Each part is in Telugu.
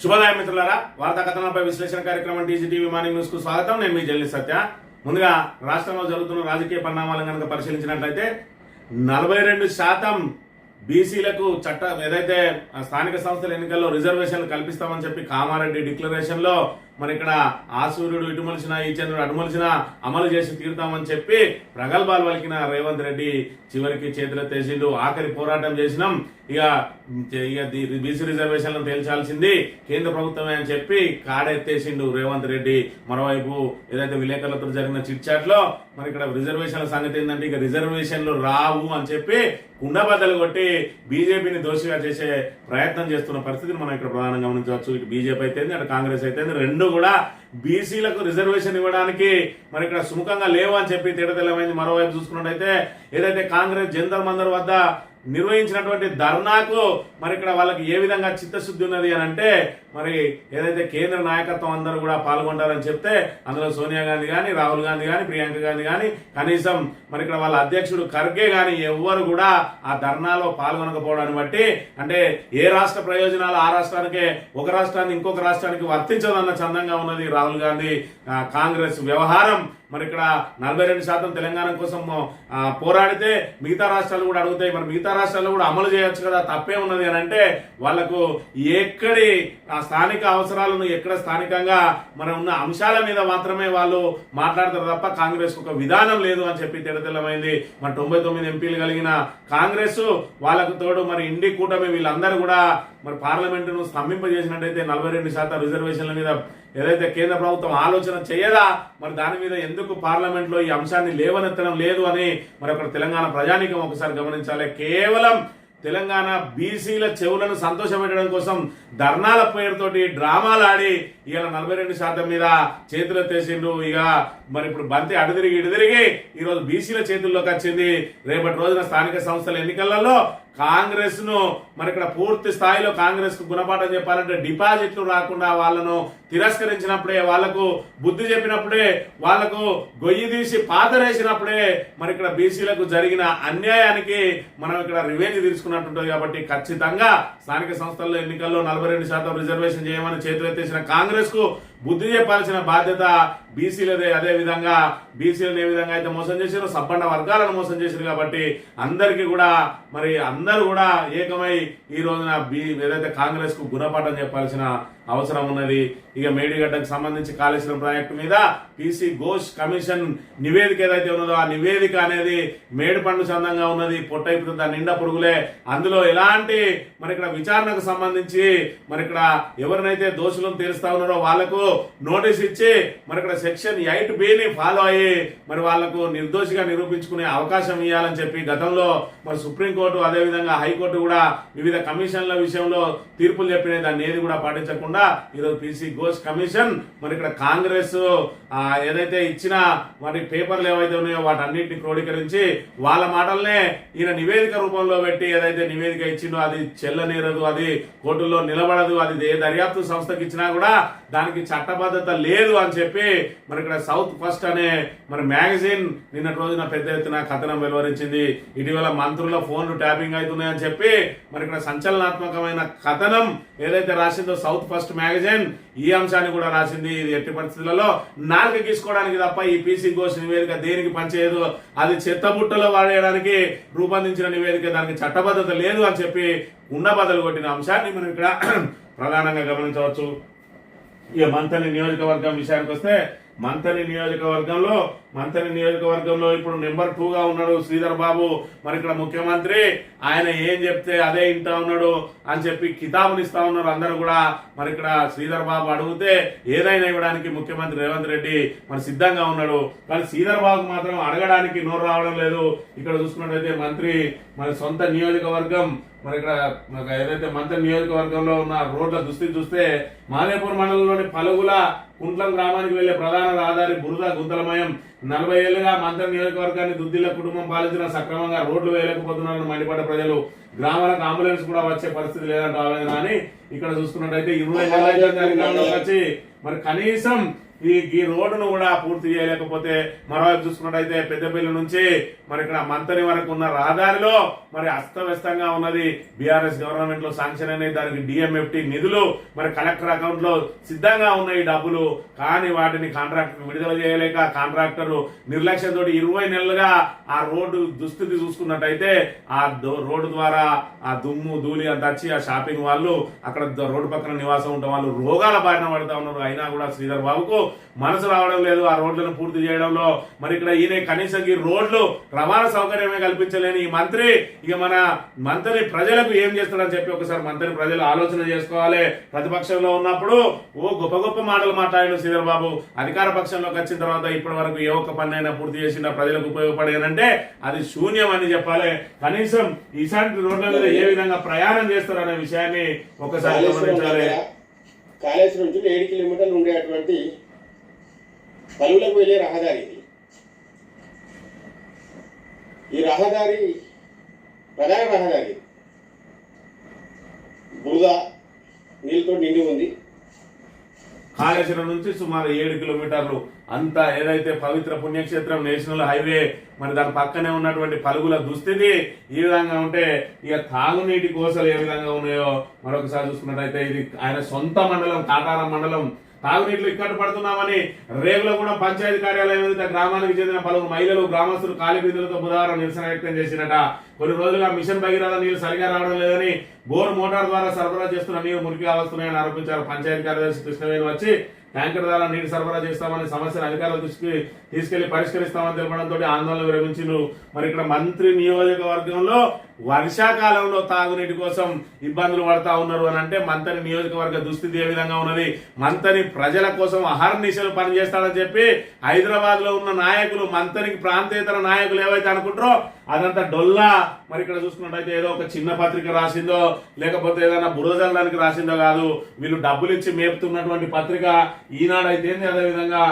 శుభోదయం మిత్రులారా, వార్తా కథనాలపై విశ్లేషణ కార్యక్రమం టీజీటీవీ మార్నింగ్ న్యూస్ కు స్వాగతం. నేను మీ జల్లి సత్య. ముందుగా రాష్ట్రంలో జరుగుతున్న రాజకీయ పరిణామాలను కనుక పరిశీలించినట్లయితే 42% బీసీలకు ఏదైతే స్థానిక సంస్థల ఎన్నికల్లో రిజర్వేషన్లు కల్పిస్తామని చెప్పి కామారెడ్డి డిక్లరేషన్ లో మరి ఇక్కడ ఆ సూర్యుడు ఇటు మలిసిన ఈ చంద్రుడు అటు మలిసిన అమలు చేసి తీరుతామని చెప్పి ప్రగల్భాలు పలికిన రేవంత్ రెడ్డి చివరికి చేతులెత్తేసిండు. ఆఖరి పోరాటం చేసినాం, ఇక బీసీ రిజర్వేషన్లను తేల్చాల్సింది కేంద్ర ప్రభుత్వమే అని చెప్పి కాడెత్తేసిండు రేవంత్ రెడ్డి. మరోవైపు ఏదైతే విలేకరులతో జరిగిన చిట్ చాట్ లో మరి ఇక్కడ రిజర్వేషన్ల సంగతి ఏంటంటే ఇక రిజర్వేషన్లు రావు అని చెప్పి కుండబద్దలు కొట్టి బీజేపీని దోషిగా చేసే ప్రయత్నం చేస్తున్న పరిస్థితిని మనం ఇక్కడ ప్రధానంగా గమనించవచ్చు. ఇటు బీజేపీ అయితే అటు కాంగ్రెస్ అయితే రెండు కూడా బీసీలకు రిజర్వేషన్ ఇవ్వడానికి మరి ఇక్కడ సుముఖంగా లేవు అని చెప్పి తేడతెల్లమైంది. మరోవైపు చూసుకున్నట్టయితే ఏదైతే కాంగ్రెస్ జంతర్ మందర్ వద్ద నిర్వహించినటువంటి ధర్నాకు మరి ఇక్కడ వాళ్ళకి ఏ విధంగా చిత్తశుద్ధి ఉన్నది అని అంటే మరి ఏదైతే కేంద్ర నాయకత్వం అందరూ కూడా పాల్గొంటారని చెప్తే అందులో సోనియా గాంధీ కానీ, రాహుల్ గాంధీ కానీ, ప్రియాంక గాంధీ కానీ, కనీసం మరి ఇక్కడ వాళ్ళ అధ్యక్షుడు ఖర్గే కానీ ఎవ్వరు కూడా ఆ ధర్నాలో పాల్గొనకపోవడాన్ని బట్టి అంటే ఏ రాష్ట్ర ప్రయోజనాలు ఆ రాష్ట్రానికే, ఒక రాష్ట్రాన్ని ఇంకొక రాష్ట్రానికి వర్తించదన్న చందంగా ఉన్నది రాహుల్ గాంధీ కాంగ్రెస్ వ్యవహారం. మరి ఇక్కడ 42% తెలంగాణ కోసం పోరాడితే మిగతా రాష్ట్రాలు కూడా అడుగుతాయి, మరి మిగతా రాష్ట్రాలు కూడా అమలు చేయొచ్చు కదా, తప్పే ఉన్నది అని అంటే వాళ్లకు ఎక్కడి స్థానిక అవసరాలను ఎక్కడ స్థానికంగా మరి ఉన్న అంశాల మీద మాత్రమే వాళ్ళు మాట్లాడతారు తప్ప కాంగ్రెస్ ఒక విధానం లేదు అని చెప్పి తెల్లమైంది. మరి 99 ఎంపీలు కలిగిన కాంగ్రెస్ వాళ్ళకు తోడు మరి ఇండి కూటమి వీళ్ళందరూ కూడా మరి పార్లమెంటును స్తంభింపజేసినట్టయితే 42% రిజర్వేషన్ల మీద ఏదైతే కేంద్ర ప్రభుత్వం ఆలోచన చేయదా, మరి దాని మీద ఎందుకు పార్లమెంట్ లో ఈ అంశాన్ని లేవనెత్తడం లేదు అని మరి అక్కడ తెలంగాణ ప్రజానీకం ఒకసారి గమనించాలి. కేవలం తెలంగాణ బీసీల చెవులను సంతోషపెట్టడం కోసం ధర్నాల పేరుతోటి డ్రామాలు ఆడి ఇవాళ 42% మీద చేతులెత్తేసిండు. ఇక మరి ఇప్పుడు బంతి అడుదిరిగి ఇటుదిరిగి ఈరోజు బీసీల చేతుల్లోకి వచ్చింది. రేపటి రోజున స్థానిక సంస్థల ఎన్నికలలో కాంగ్రెస్ ను మరి ఇక్కడ పూర్తి స్థాయిలో కాంగ్రెస్ కు గుణపాఠం చెప్పాలంటే డిపాజిట్లు రాకుండా వాళ్ళను తిరస్కరించినప్పుడే, వాళ్లకు బుద్ధి చెప్పినప్పుడే, వాళ్లకు గొయ్యి తీసి పాతరేసినప్పుడే మరి ఇక్కడ బీసీలకు జరిగిన అన్యాయానికి మనం ఇక్కడ రివెంజ్ తీసుకున్నట్టుంటది. కాబట్టి ఖచ్చితంగా స్థానిక సంస్థల్లో ఎన్నికల్లో 42% రిజర్వేషన్ చేయమని చేతులెత్తేసిన కాంగ్రెస్ కు బుద్ధి చెప్పాల్సిన బాధ్యత బీసీలదే. అదే విధంగా బీసీలను ఏ విధంగా అయితే మోసం చేశారో సబ్బండ వర్గాలను మోసం చేశారు. కాబట్టి అందరికీ కూడా మరి అందరూ కూడా ఏకమై ఈ రోజున ఏదైతే కాంగ్రెస్ కు గుణపాఠం చెప్పాల్సిన అవసరం ఉన్నది. ఇక మేడిగడ్డకు సంబంధించి కాళేశ్వరం ప్రాజెక్టు మీద పీసీ ఘోష్ కమిషన్ నివేదిక ఏదైతే ఉన్నదో ఆ నివేదిక అనేది మేడి పండు చందంగా ఉన్నది, పొట్టైపోతుంది, దాని నిండా పురుగులే. అందులో ఎలాంటి మరి ఇక్కడ విచారణకు సంబంధించి మరి ఇక్కడ ఎవరినైతే దోషులను తెలుస్తా ఉన్నారో వాళ్లకు నోటీస్ ఇచ్చి మరి ఇక్కడ సెక్షన్ 8B ఫాలో అయ్యి మరి వాళ్లకు నిర్దోషిగా నిరూపించుకునే అవకాశం ఇవ్వాలని చెప్పి గతంలో మరి సుప్రీంకోర్టు అదేవిధంగా హైకోర్టు కూడా వివిధ కమిషన్ల విషయంలో తీర్పులు చెప్పినాయి. దాన్ని ఏది కూడా పాటించకుండా ఈరోజు పీసీ ఘోష్ కమిషన్ మరి ఇక్కడ కాంగ్రెస్ ఏదైతే ఇచ్చిన మరి పేపర్లు ఏవైతే ఉన్నాయో వాటన్నిటిని క్రోడీకరించి వాళ్ళ మాటలనే ఈయన నివేదిక రూపంలో పెట్టి ఏదైతే నివేదిక ఇచ్చిందో అది చెల్లనేరదు, అది కోర్టుల్లో నిలబడదు, అది ఏ దర్యాప్తు సంస్థకి ఇచ్చినా కూడా దానికి చట్టబద్ధత లేదు అని చెప్పి మరి ఇక్కడ సౌత్ ఫస్ట్ అనే మరి మ్యాగజైన్ నిన్నటి రోజున పెద్ద ఎత్తున కథనం వెలువరించింది. ఇటీవల మంత్రుల ఫోన్లు ట్యాపింగ్ అవుతున్నాయని చెప్పి మరి ఇక్కడ సంచలనాత్మకమైన కథనం ఏదైతే రాసిందో సౌత్ ఫస్ట్ మ్యాగజైన్ ఈ అంశాన్ని కూడా రాసింది. ఇది ఎట్టి పరిస్థితులలో నాలుక గీసుకోవడానికి తప్ప ఈ పీసీ ఘోష్ నివేదిక దేనికి పనిచేయదు, అది చెత్తబుట్టలో వాడేయడానికి రూపొందించిన నివేదిక, దానికి చట్టబద్ధత లేదు అని చెప్పి ఉండబద్దలు కొట్టిన అంశాన్ని మనం ఇక్కడ ప్రధానంగా గమనించవచ్చు. ఇక మంథని నియోజకవర్గం విషయానికి వస్తే మంథని నియోజకవర్గంలో ఇప్పుడు నెంబర్ 2గా ఉన్నాడు శ్రీధర్ బాబు. మరి ఇక్కడ ముఖ్యమంత్రి ఆయన ఏం చెప్తే అదే ఇంటా ఉన్నాడు అని చెప్పి కితాబునిస్తా ఉన్నారు అందరూ కూడా. మరి ఇక్కడ శ్రీధర్ బాబు అడిగితే ఏదైనా ఇవ్వడానికి ముఖ్యమంత్రి రేవంత్ రెడ్డి మరి సిద్ధంగా ఉన్నాడు. కానీ శ్రీధర్ బాబు మాత్రం అడగడానికి నోరు రావడం లేదు. ఇక్కడ చూసుకున్నట్లయితే మంత్రి మరి సొంత నియోజకవర్గం మరి ఇక్కడ ఏదైతే మంత్రి నియోజకవర్గంలో ఉన్న రోడ్ల దుస్థితి చూస్తే మాదేపూర్ మండలంలోని పలుగుల కుంట్లం గ్రామానికి వెళ్లే ప్రధాన రహదారి బురద గుంతలమయం. 40 ఏళ్లుగా మంత్రి నియోజకవర్గాన్ని దుద్దిల కుటుంబం పాలించిన సక్రమంగా రోడ్లు వేయలేకపోతున్నారని మండిపడ్డ ప్రజలు. గ్రామాలకు అంబులెన్స్ కూడా వచ్చే పరిస్థితి లేదంట ఆవేదన అని ఇక్కడ చూసుకున్నట్టయితే 20 నెలల వచ్చి మరి కనీసం ఈ రోడ్డును కూడా పూర్తి చేయలేకపోతే మరోవైపు చూసుకున్నట్టయితే పెద్దపల్లి నుంచి మరి ఇక్కడ మంతని వరకు ఉన్న రహదారిలో మరి అస్తవ్యస్తంగా ఉన్నది. బీఆర్ఎస్ గవర్నమెంట్ లో శాంక్షన్ అనేది దానికి డిఎంఎఫ్టి నిధులు మరి కలెక్టర్ అకౌంట్ లో సిద్ధంగా ఉన్నాయి డబ్బులు, కానీ వాటిని కాంట్రాక్టర్ విడుదల చేయలేక కాంట్రాక్టర్ నిర్లక్ష్యంతో 20 నెలలుగా ఆ రోడ్డు దుస్థితి చూసుకున్నట్టయితే ఆ రోడ్డు ద్వారా ఆ దుమ్ము ధూళి అంత వచ్చి ఆ షాపింగ్ వాళ్ళు అక్కడ రోడ్డు పక్కన నివాసం ఉంటే వాళ్ళు రోగాల బారిన పడతా ఉన్నారు. అయినా కూడా శ్రీధర్ బాబుకు మనసు రావడం లేదు ఆ రోడ్లను పూర్తి చేయడంలో. మరి ఇక్కడ ఈయన కనీసం ఈ రోడ్లు రవాణా సౌకర్యమే కల్పించలేని ఈ మంత్రి ఇక మన మంత్రి ప్రజలకు ఏం చేస్తాడని చెప్పి ఒకసారి మంత్రి ప్రజలు ఆలోచన చేసుకోవాలి. ప్రతిపక్షంలో ఉన్నప్పుడు గొప్ప గొప్ప మాటలు మాట్లాడిన శ్రీధర్ బాబు అధికార పక్షంలోకి వచ్చిన తర్వాత ఇప్పటి వరకు ఏ ఒక్క పని అయినా పూర్తి చేసిన ప్రజలకు ఉపయోగపడేనంటే అది శూన్యం అని చెప్పాలి. కనీసం ఇలాంటి రోడ్ల మీద ఏ విధంగా ప్రయాణం చేస్తారనే విషయాన్ని ఒకసారి గమనించాలి. కాళేశ్వరం నుంచి 7 కిలోమీటర్లు ఉండేటువంటి పలువులకు వెళ్ళే రహదారి. ఈ రహదారి ప్రధాన రహదారి బురద నీళ్ళతో నిండి ఉంది. కాళేశ్వరం నుంచి సుమారు 7 కిలోమీటర్లు అంతా ఏదైతే పవిత్ర పుణ్యక్షేత్రం నేషనల్ హైవే మరి దాని పక్కనే ఉన్నటువంటి పలుగుల దుస్థితి ఈ విధంగా ఉంటే ఇక తాగునీటి కోసలు ఏ విధంగా ఉన్నాయో మరొకసారి చూసుకున్నట్టయితే ఇది ఆయన సొంత మండలం కాటారం మండలం. తాగునీటిలో ఇక్కట పడుతున్నామని రేగులగూడెం పంచాయతీ కార్యాలయం ఎదుట గ్రామానికి చెందిన పలువురు మహిళలు గ్రామస్తులు కాలి బిందులతో బుధవారం నిరసన వ్యక్తం చేసినట. కొన్ని రోజులుగా మిషన్ భగీరథ నీళ్లు సరిగా రావడం లేదని బోర్ మోటార్ ద్వారా సరఫరా చేస్తున్న నీరు మురికిగా వస్తున్నాయని ఆరోపించారు. పంచాయతీ కార్యదర్శి కృష్ణవేణి వచ్చి ట్యాంకర్ ద్వారా నీరు సరఫరా చేస్తామని సమస్యను అధికారుల దృష్టికి తీసుకెళ్లి పరిష్కరిస్తామని తెలపడంతో ఆందోళన విరమించారు. మరి ఇక్కడ మంత్రి నియోజకవర్గంలో వర్షాకాలంలో తాగునీటి కోసం ఇబ్బందులు పడతా ఉన్నారు అని అంటే మంత్రి నియోజకవర్గ దుస్థితి ఏ విధంగా ఉన్నది. మంత్రి ప్రజల కోసం అహర్నిశలు పనిచేస్తాడని చెప్పి హైదరాబాద్ లో ఉన్న నాయకులు మంత్రికి ప్రాంతేతర నాయకులు ఏవైతే అనుకుంటారో అదంతా డొల్లా. మరి ఇక్కడ చూసుకున్నట్టయితే ఏదో ఒక చిన్న పత్రిక రాసిందో లేకపోతే ఏదైనా బురదల్లానికి రాసిందో కాదు, వీళ్ళు డబ్బులు ఇచ్చి మేపుతున్నటువంటి పత్రిక ఈనాడు అయితేంది, అదేవిధంగా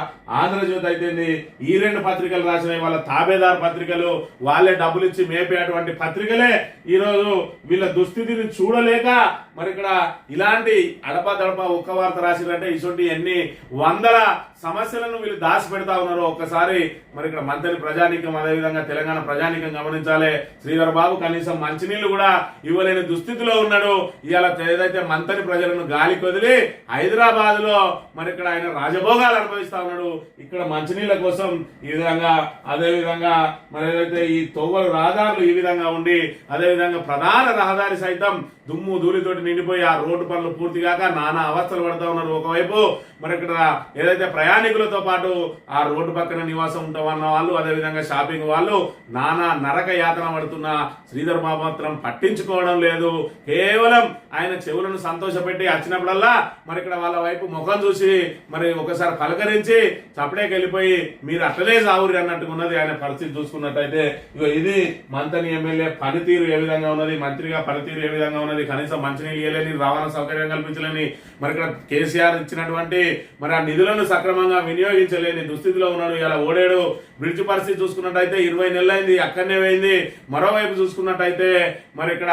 ఆంధ్రజ్యోతి అయితేంది. ఈ 2 పత్రికలు రాసినాయి వాళ్ళ తాబేదారు పత్రికలు, వాళ్ళే డబ్బులు ఇచ్చి మేపేటువంటి పత్రికలే ఈ రోజు వీళ్ళ దుస్థితిని చూడలేక మరి ఇక్కడ ఇలాంటి అడపదడప ఒక్క వార్త రాసిరంటే ఇటువంటి ఎన్ని వందల సమస్యలను వీళ్ళు దాచి పెడతా ఉన్నారు. ఒక్కసారి మరి ఇక్కడ మంత్రి ప్రజానీకం అదేవిధంగా తెలంగాణ ప్రజానీకం గమనించాలి. శ్రీధర్ బాబు కనీసం మంచినీళ్లు కూడా ఇవ్వలేని దుస్థితిలో ఉన్నాడు. ఇవాళ ఏదైతే మంత్రి ప్రజలను గాలి కొదిలి హైదరాబాద్ లో మరి ఇక్కడ ఆయన రాజభోగాలు అనుభవిస్తా ఉన్నాడు. ఇక్కడ మంచినీళ్ల కోసం ఈ విధంగా అదేవిధంగా మరి ఏదైతే ఈ తోవలు రహదారులు ఈ విధంగా ఉండి అదేవిధంగా ప్రధాన రహదారి సైతం దుమ్ము ధూళితోటి నిండిపోయి ఆ రోడ్డు పనులు పూర్తి కాక నానా అవస్థలు పడతా ఉన్నారు. ఒకవైపు మరి ఇక్కడ ఏదైతే ప్రయాణికులతో పాటు ఆ రోడ్డు పక్కన నివాసం ఉంటామన్న వాళ్ళు అదేవిధంగా షాపింగ్ వాళ్ళు నానా నరక యాతన పడుతున్న శ్రీధర్ బాబు మాత్రం పట్టించుకోవడం లేదు. కేవలం ఆయన చెవులను సంతోషపెట్టి వచ్చినప్పుడల్లా మరి ఇక్కడ వాళ్ళ వైపు ముఖం చూసి మరి ఒకసారి పలకరించి చప్పుడేకి వెళ్ళిపోయి మీరు అట్లనే సావురి అన్నట్టుగా ఉన్నది ఆయన పరిస్థితి చూసుకున్నట్టయితే. ఇది మంత్రి ఎమ్మెల్యే పనితీరు ఏ విధంగా ఉన్నది, మంత్రిగా పనితీరు ఏ విధంగా ఉన్నది. కనీసం మంచినీళ్ళు ఇవ్వలేని, రవాణా సౌకర్యం కల్పించలేని, మరి ఇక్కడ కేసీఆర్ ఇచ్చినటువంటి మరి ఆ నిధులను సక్రమంగా వినియోగించలేని దుస్థితిలో ఉన్నాడు. ఇలా ఓడేడు బ్రిడ్జ్ పరిస్థితి చూసుకున్నట్టయితే 20 నెలలైంది, అక్కడనే పోయింది. మరోవైపు చూసుకున్నట్టయితే మరి ఇక్కడ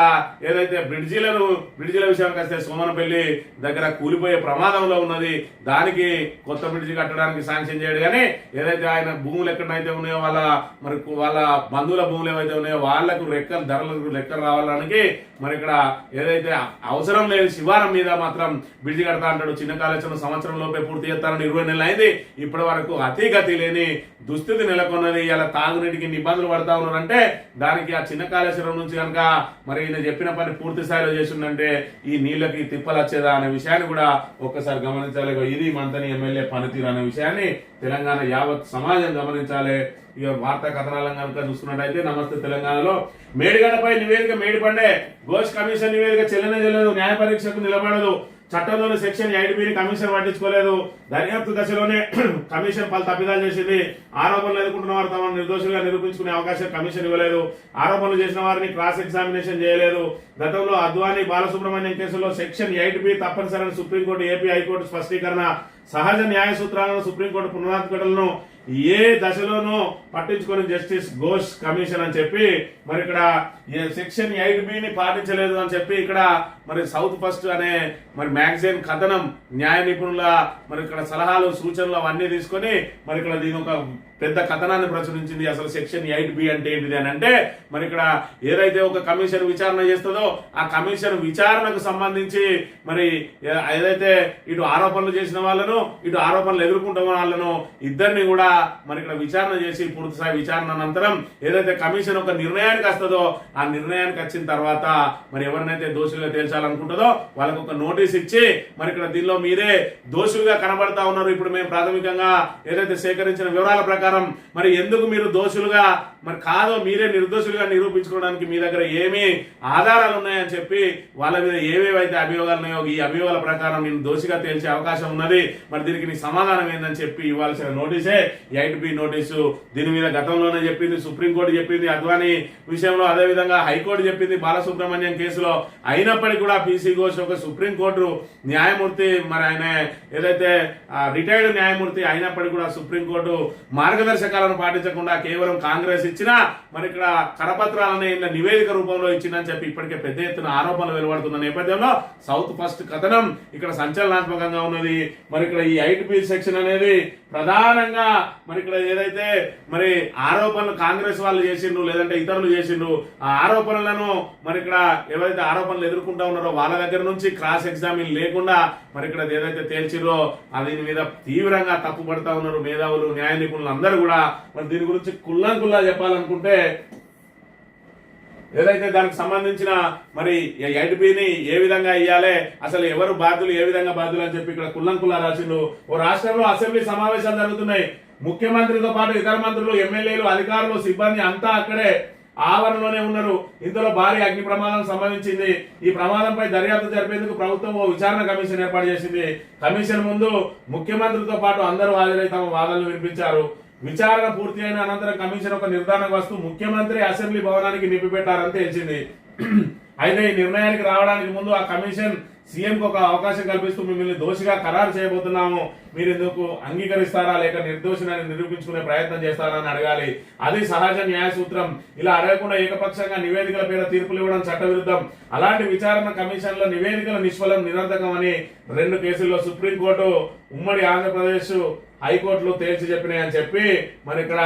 ఏదైతే బ్రిడ్జిల విషయానికి వస్తే సోమనపల్లి దగ్గర కూలిపోయే ప్రమాదంలో ఉన్నది. దానికి కొత్త బ్రిడ్జి కట్టడానికి శాంక్షన్ చేయడు కానీ ఏదైతే ఆయన భూములు ఎక్కడైతే ఉన్నాయో వాళ్ళ బంధువుల భూములు ఏవైతే ఉన్నాయో వాళ్లకు ధరలకు లెక్కలు రావడానికి మరి ఇక్కడ ఏదైతే అవసరం లేని శివారం మీద మాత్రం బ్రిడ్జి కడతా అంటాడు. చిన్న కాళేశ్వరం సంవత్సరం లోపే పూర్తి చేస్తారని 20 నెలలు అయింది. ఇప్పటి వరకు అతిగతి లేని దుస్థితి నెలకొన్నది. ఇలా తాగునీటికి ఇబ్బందులు పడతా ఉన్నారంటే దానికి ఆ చిన్న కాళేశ్వరం నుంచి కనుక మరి ఈయన చెప్పిన పని పూర్తి స్థాయిలో చేసిందంటే ఈ నీళ్లకి తిప్పలు వచ్చేదా అనే విషయాన్ని కూడా ఒక్కసారి గమనించాలి. ఇది మంత్రి ఎమ్మెల్యే పనితీరు అనే విషయాన్ని తెలంగాణ యావత్ సమాజం గమనించాలి. ఇక వార్తా కథనాలను కనుక చూసుకున్నట్టయితే నమస్తే తెలంగాణలో మేడిగడపై నివేదిక మేడిపండే, ఘోష్ కమిషన్ నివేదిక చెల్లలేదు, న్యాయ పరీక్షకు నిలబడదు, చట్టంలోని సెక్షన్ 8B కమిషన్ పట్టించుకోలేదు, దర్యాప్తు దశలోనే కమిషన్ పలు తప్పిదాలు చేసింది, ఆరోపణలు ఎదుర్కొంటున్న వారు తమను నిర్దోషులుగా నిరూపించుకునే అవకాశం కమిషన్ ఇవ్వలేదు, ఆరోపణలు చేసిన వారిని క్రాస్ ఎగ్జామినేషన్ చేయలేదు, గతంలో అద్వానీ బాలసుబ్రహ్మణ్యం కేసులో సెక్షన్ 8B తప్పనిసరిని సుప్రీంకోర్టు ఏపీ హైకోర్టు స్పష్టీకరణ, సహజ న్యాయ సూత్రాలను సుప్రీంకోర్టు పునరుద్ధరణను ఏ దశలోనూ పట్టించుకొని జస్టిస్ ఘోష్ కమిషన్ అని చెప్పి మరి ఇక్కడ సెక్షన్ 8B పాటించలేదు అని చెప్పి ఇక్కడ మరి సౌత్ ఫస్ట్ అనే మరి మ్యాగజైన్ కథనం న్యాయ నిపుణుల మరి ఇక్కడ సలహాలు సూచనలు అవన్నీ తీసుకొని మరి ఇక్కడ దీని ఒక పెద్ద కథనాన్ని ప్రచురించింది. అసలు సెక్షన్ 8B అంటే ఏంటిది అని అంటే మరి ఇక్కడ ఏదైతే ఒక కమిషన్ విచారణ చేస్తుందో ఆ కమిషన్ విచారణకు సంబంధించి మరి ఏదైతే ఇటు ఆరోపణలు చేసిన వాళ్ళను ఇటు ఆరోపణలు ఎదుర్కొంటున్న వాళ్ళను ఇద్దరిని కూడా మరి ఇక్కడ విచారణ చేసి పూర్తి స్థాయి విచారణ అనంతరం ఏదైతే కమిషన్ ఒక నిర్ణయానికి వస్తుందో ఆ నిర్ణయానికి వచ్చిన తర్వాత మరి ఎవరినైతే దోషులుగా తేల్చాలనుకుంటుందో వాళ్ళకు ఒక నోటీస్ ఇచ్చి మరి ఇక్కడ దీనిలో మీరే దోషులుగా కనబడతా ఉన్నారు. ఇప్పుడు మేము ప్రాథమికంగా ఏదైతే సేకరించిన వివరాల ప్రకారం మరి ఎందుకు మీరు దోషులుగా మరి కాదో మీరే నిర్దోషులుగా నిరూపించుకోవడానికి మీ దగ్గర ఏమి ఆధారాలు ఉన్నాయని చెప్పి వాళ్ళ మీద ఏవేవైతే అభియోగాలు ఉన్నాయో ఈ అభియోగాల ప్రకారం నేను దోషిగా తేల్చే అవకాశం ఉన్నది. మరి దీనికి నీ సమాధానం ఏందని చెప్పి ఇవ్వాల్సిన నోటీసే 8B నోటీసు. దీని మీద గతంలోనే చెప్పింది సుప్రీంకోర్టు, చెప్పింది అద్వానీ విషయంలో, అదేవిధంగా హైకోర్టు చెప్పింది బాలసుబ్రహ్మణ్యం కేసులో. అయినప్పటికీ కూడా పీసీ ఘోష్ ఒక సుప్రీంకోర్టు న్యాయమూర్తి, మరి ఆయన ఏదైతే రిటైర్డ్ న్యాయమూర్తి అయినప్పటికీ కూడా సుప్రీంకోర్టు మార్గదర్శకాలను పాటించకుండా కేవలం కాంగ్రెస్ ఇచ్చినా మరి ఇక్కడ కరపత్రాలని నివేదిక రూపంలో ఇచ్చిందని చెప్పి ఇప్పటికే పెద్ద ఎత్తున ఆరోపణలు వెలువడుతున్న నేపథ్యంలో సౌత్ ఫస్ట్ కథనం ఇక్కడ సంచలనాత్మకంగా ఉన్నది. మరి ఇక్కడ ఈ 8B సెక్షన్ అనేది ప్రధానంగా మరి ఇక్కడ ఏదైతే మరి ఆరోపణలు కాంగ్రెస్ వాళ్ళు చేసిండ్రు లేదంటే ఇతరులు చేసిండ్రు ఆ ఆరోపణలను మరి ఇక్కడ ఎవరైతే ఆరోపణలు ఎదుర్కొంటా ఉన్నారో వాళ్ళ దగ్గర నుంచి క్రాస్ ఎగ్జామిన్ లేకుండా మరి ఇక్కడ ఏదైతే తేల్చిరో దీని మీద తీవ్రంగా తప్పుపడతా ఉన్నారు మేధావులు, న్యాయ నిపుణులు అందరూ కూడా. మరి దీని గురించి కుల్లా చెప్పాలనుకుంటే ఏదైతే దానికి సంబంధించిన మరి 8Bని ఏ విధంగా ఇయ్యాలి, అసలు ఎవరు బాధ్యులు, ఏ విధంగా బాధ్యులు అని చెప్పి ఇక్కడ కుల్లా రాసిండు. ఓ రాష్ట్రంలో అసెంబ్లీ సమావేశాలు జరుగుతున్నాయి. ముఖ్యమంత్రితో పాటు ఇతర మంత్రులు, ఎమ్మెల్యేలు, అధికారులు, సిబ్బంది అంతా అక్కడే ఆవరణలోనే ఉన్నారు. ఇందులో భారీ అగ్ని ప్రమాదం సంభవించింది. ఈ ప్రమాదంపై దర్యాప్తు జరిపేందుకు ప్రభుత్వం ఓ విచారణ కమిషన్ ఏర్పాటు చేసింది. కమిషన్ ముందు ముఖ్యమంత్రితో పాటు అందరూ హాజరై తమ వాదనలు వినిపించారు. విచారణ పూర్తి అయిన అనంతరం కమిషన్ ఒక నిర్ధారణకు వస్తూ ముఖ్యమంత్రి అసెంబ్లీ భవనానికి నింపిపెట్టారని తెలిసింది. అయితే ఈ నిర్ణయానికి రావడానికి ముందు ఆ కమిషన్ సీఎంకు ఒక అవకాశం కల్పిస్తూ మిమ్మల్ని దోషిగా ఖరారు చేయబోతున్నాము, మీరు ఎందుకు అంగీకరిస్తారా లేక నిర్దోషిని నిరూపించుకునే ప్రయత్నం చేస్తారా అని అడగాలి. అది సహజ న్యాయ సూత్రం. ఇలా అడగకుండా ఏకపక్షంగా నివేదికల పేర తీర్పులు ఇవ్వడం చట్టవిరుద్ధం. అలాంటి విచారణ కమిషన్ల నివేదికల నిష్ఫలం, నిరర్ధకం అని 2 కేసుల్లో సుప్రీంకోర్టు, ఉమ్మడి ఆంధ్రప్రదేశ్ హైకోర్టులో తేల్చి చెప్పినాయని చెప్పి మరి ఇక్కడ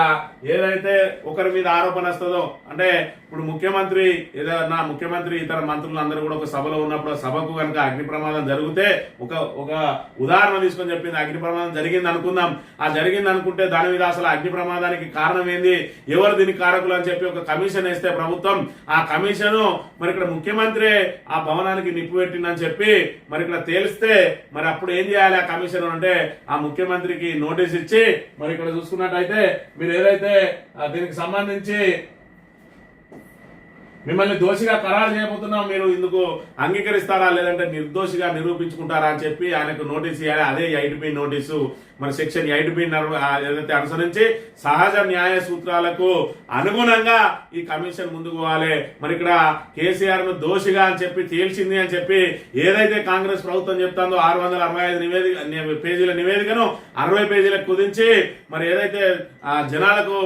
ఏదైతే ఒకరి మీద ఆరోపణ వస్తుందో అంటే ఇప్పుడు ముఖ్యమంత్రి ఏదైనా ముఖ్యమంత్రి ఇతర మంత్రులు అందరూ కూడా ఒక సభలో ఉన్నప్పుడు సభకు కనుక అగ్ని ప్రమాదం జరిగితే ఒక ఉదాహరణ తీసుకొని చెప్పింది. అగ్ని ప్రమాదం జరిగింది అనుకుందాం. ఆ జరిగింది అనుకుంటే దాని మీద అసలు అగ్ని ప్రమాదానికి కారణం ఏంది, ఎవరు దీనికి కారకులు అని చెప్పి ఒక కమిషన్ వేస్తే ప్రభుత్వం ఆ కమిషన్ మరి ఇక్కడ ముఖ్యమంత్రి ఆ భవనానికి నిప్పు పెట్టిందని చెప్పి మరి ఇక్కడ తేలిస్తే మరి అప్పుడు ఏం చేయాలి ఆ కమిషన్ అంటే ఆ ముఖ్యమంత్రికి నోటీస్ ఇచ్చి మరి ఇక్కడ చూసుకున్నట్టయితే మీరు ఏదైతే దీనికి సంబంధించి మిమ్మల్ని దోషిగా ఖరారు చేయబోతున్నాం, మీరు ఇందుకు అంగీకరిస్తారా లేదంటే నిర్దోషిగా నిరూపించుకుంటారా అని చెప్పి ఆయనకు నోటీస్ ఇవ్వాలి. అదే 8B నోటీసు. మరి సెక్షన్ 8B ఏదైతే అనుసరించి సహజ న్యాయ సూత్రాలకు అనుగుణంగా ఈ కమిషన్ ముందుకు పోవాలి. మరి ఇక్కడ కేసీఆర్ ను దోషిగా అని చెప్పి తేల్చింది అని చెప్పి ఏదైతే కాంగ్రెస్ ప్రభుత్వం చెప్తాందో 665 పేజీల నివేదికను 60 పేజీలకు కుదించి మరి ఏదైతే జనాలకు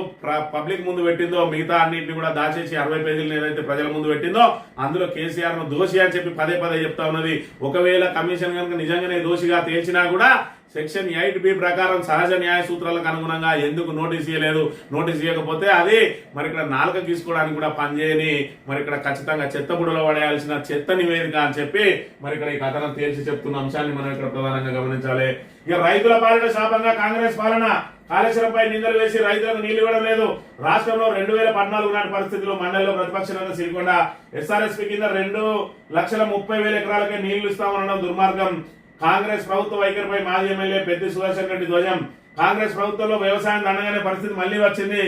పబ్లిక్ ముందు పెట్టిందో మిగతా అన్నింటినీ కూడా దాచేసి 60 పేజీలను ఏదైతే ప్రజల ముందు పెట్టిందో అందులో కేసీఆర్ ను దోషి అని చెప్పి పదే చెప్తా ఉన్నది. ఒకవేళ కమిషన్ కనుక నిజంగానే దోషిగా తేల్చినా కూడా సెక్షన్ 8B ప్రకారం సహజ న్యాయ సూత్రాలకు అనుగుణంగా ఎందుకు నోటీస్ ఇవ్వలేదు, నోటీస్ ఇవ్వకపోతే అది మరి ఇక్కడ నాలుక గీసుకోవడానికి కూడా పనిచేయని మరి ఇక్కడ ఖచ్చితంగా చెత్తబుడలో పడేయాల్సిన చెత్త నివేదిక అని చెప్పి మరి ఇక్కడ ఈ కథనం తేల్చి చెప్తున్న అంశాన్ని మనం ఇక్కడ ప్రధానంగా గమనించాలి. ఇక రైతుల పాలన శాపంగా కాంగ్రెస్ పాలన. కాళేశ్వరంపై నిందలు వేసి రైతులకు నీళ్లు ఇవ్వడం లేదు. రాష్ట్రంలో 2014 నాటి పరిస్థితుల్లో మండలిలో ప్రతిపక్ష నేత సిరికొండ ఎస్ఆర్ఎస్పీ కింద 2,30,000 ఎకరాలకే నీళ్లు ఇస్తామనడం దుర్మార్గం. కాంగ్రెస్ ప్రభుత్వ వైఖరిపై మాజీ ఎమ్మెల్యే పెద్ది సుదర్శన్ రెడ్డి ధ్వజం. కాంగ్రెస్ ప్రభుత్వంలో వ్యవసాయం దండగానే పరిస్థితి మళ్లీ వచ్చింది.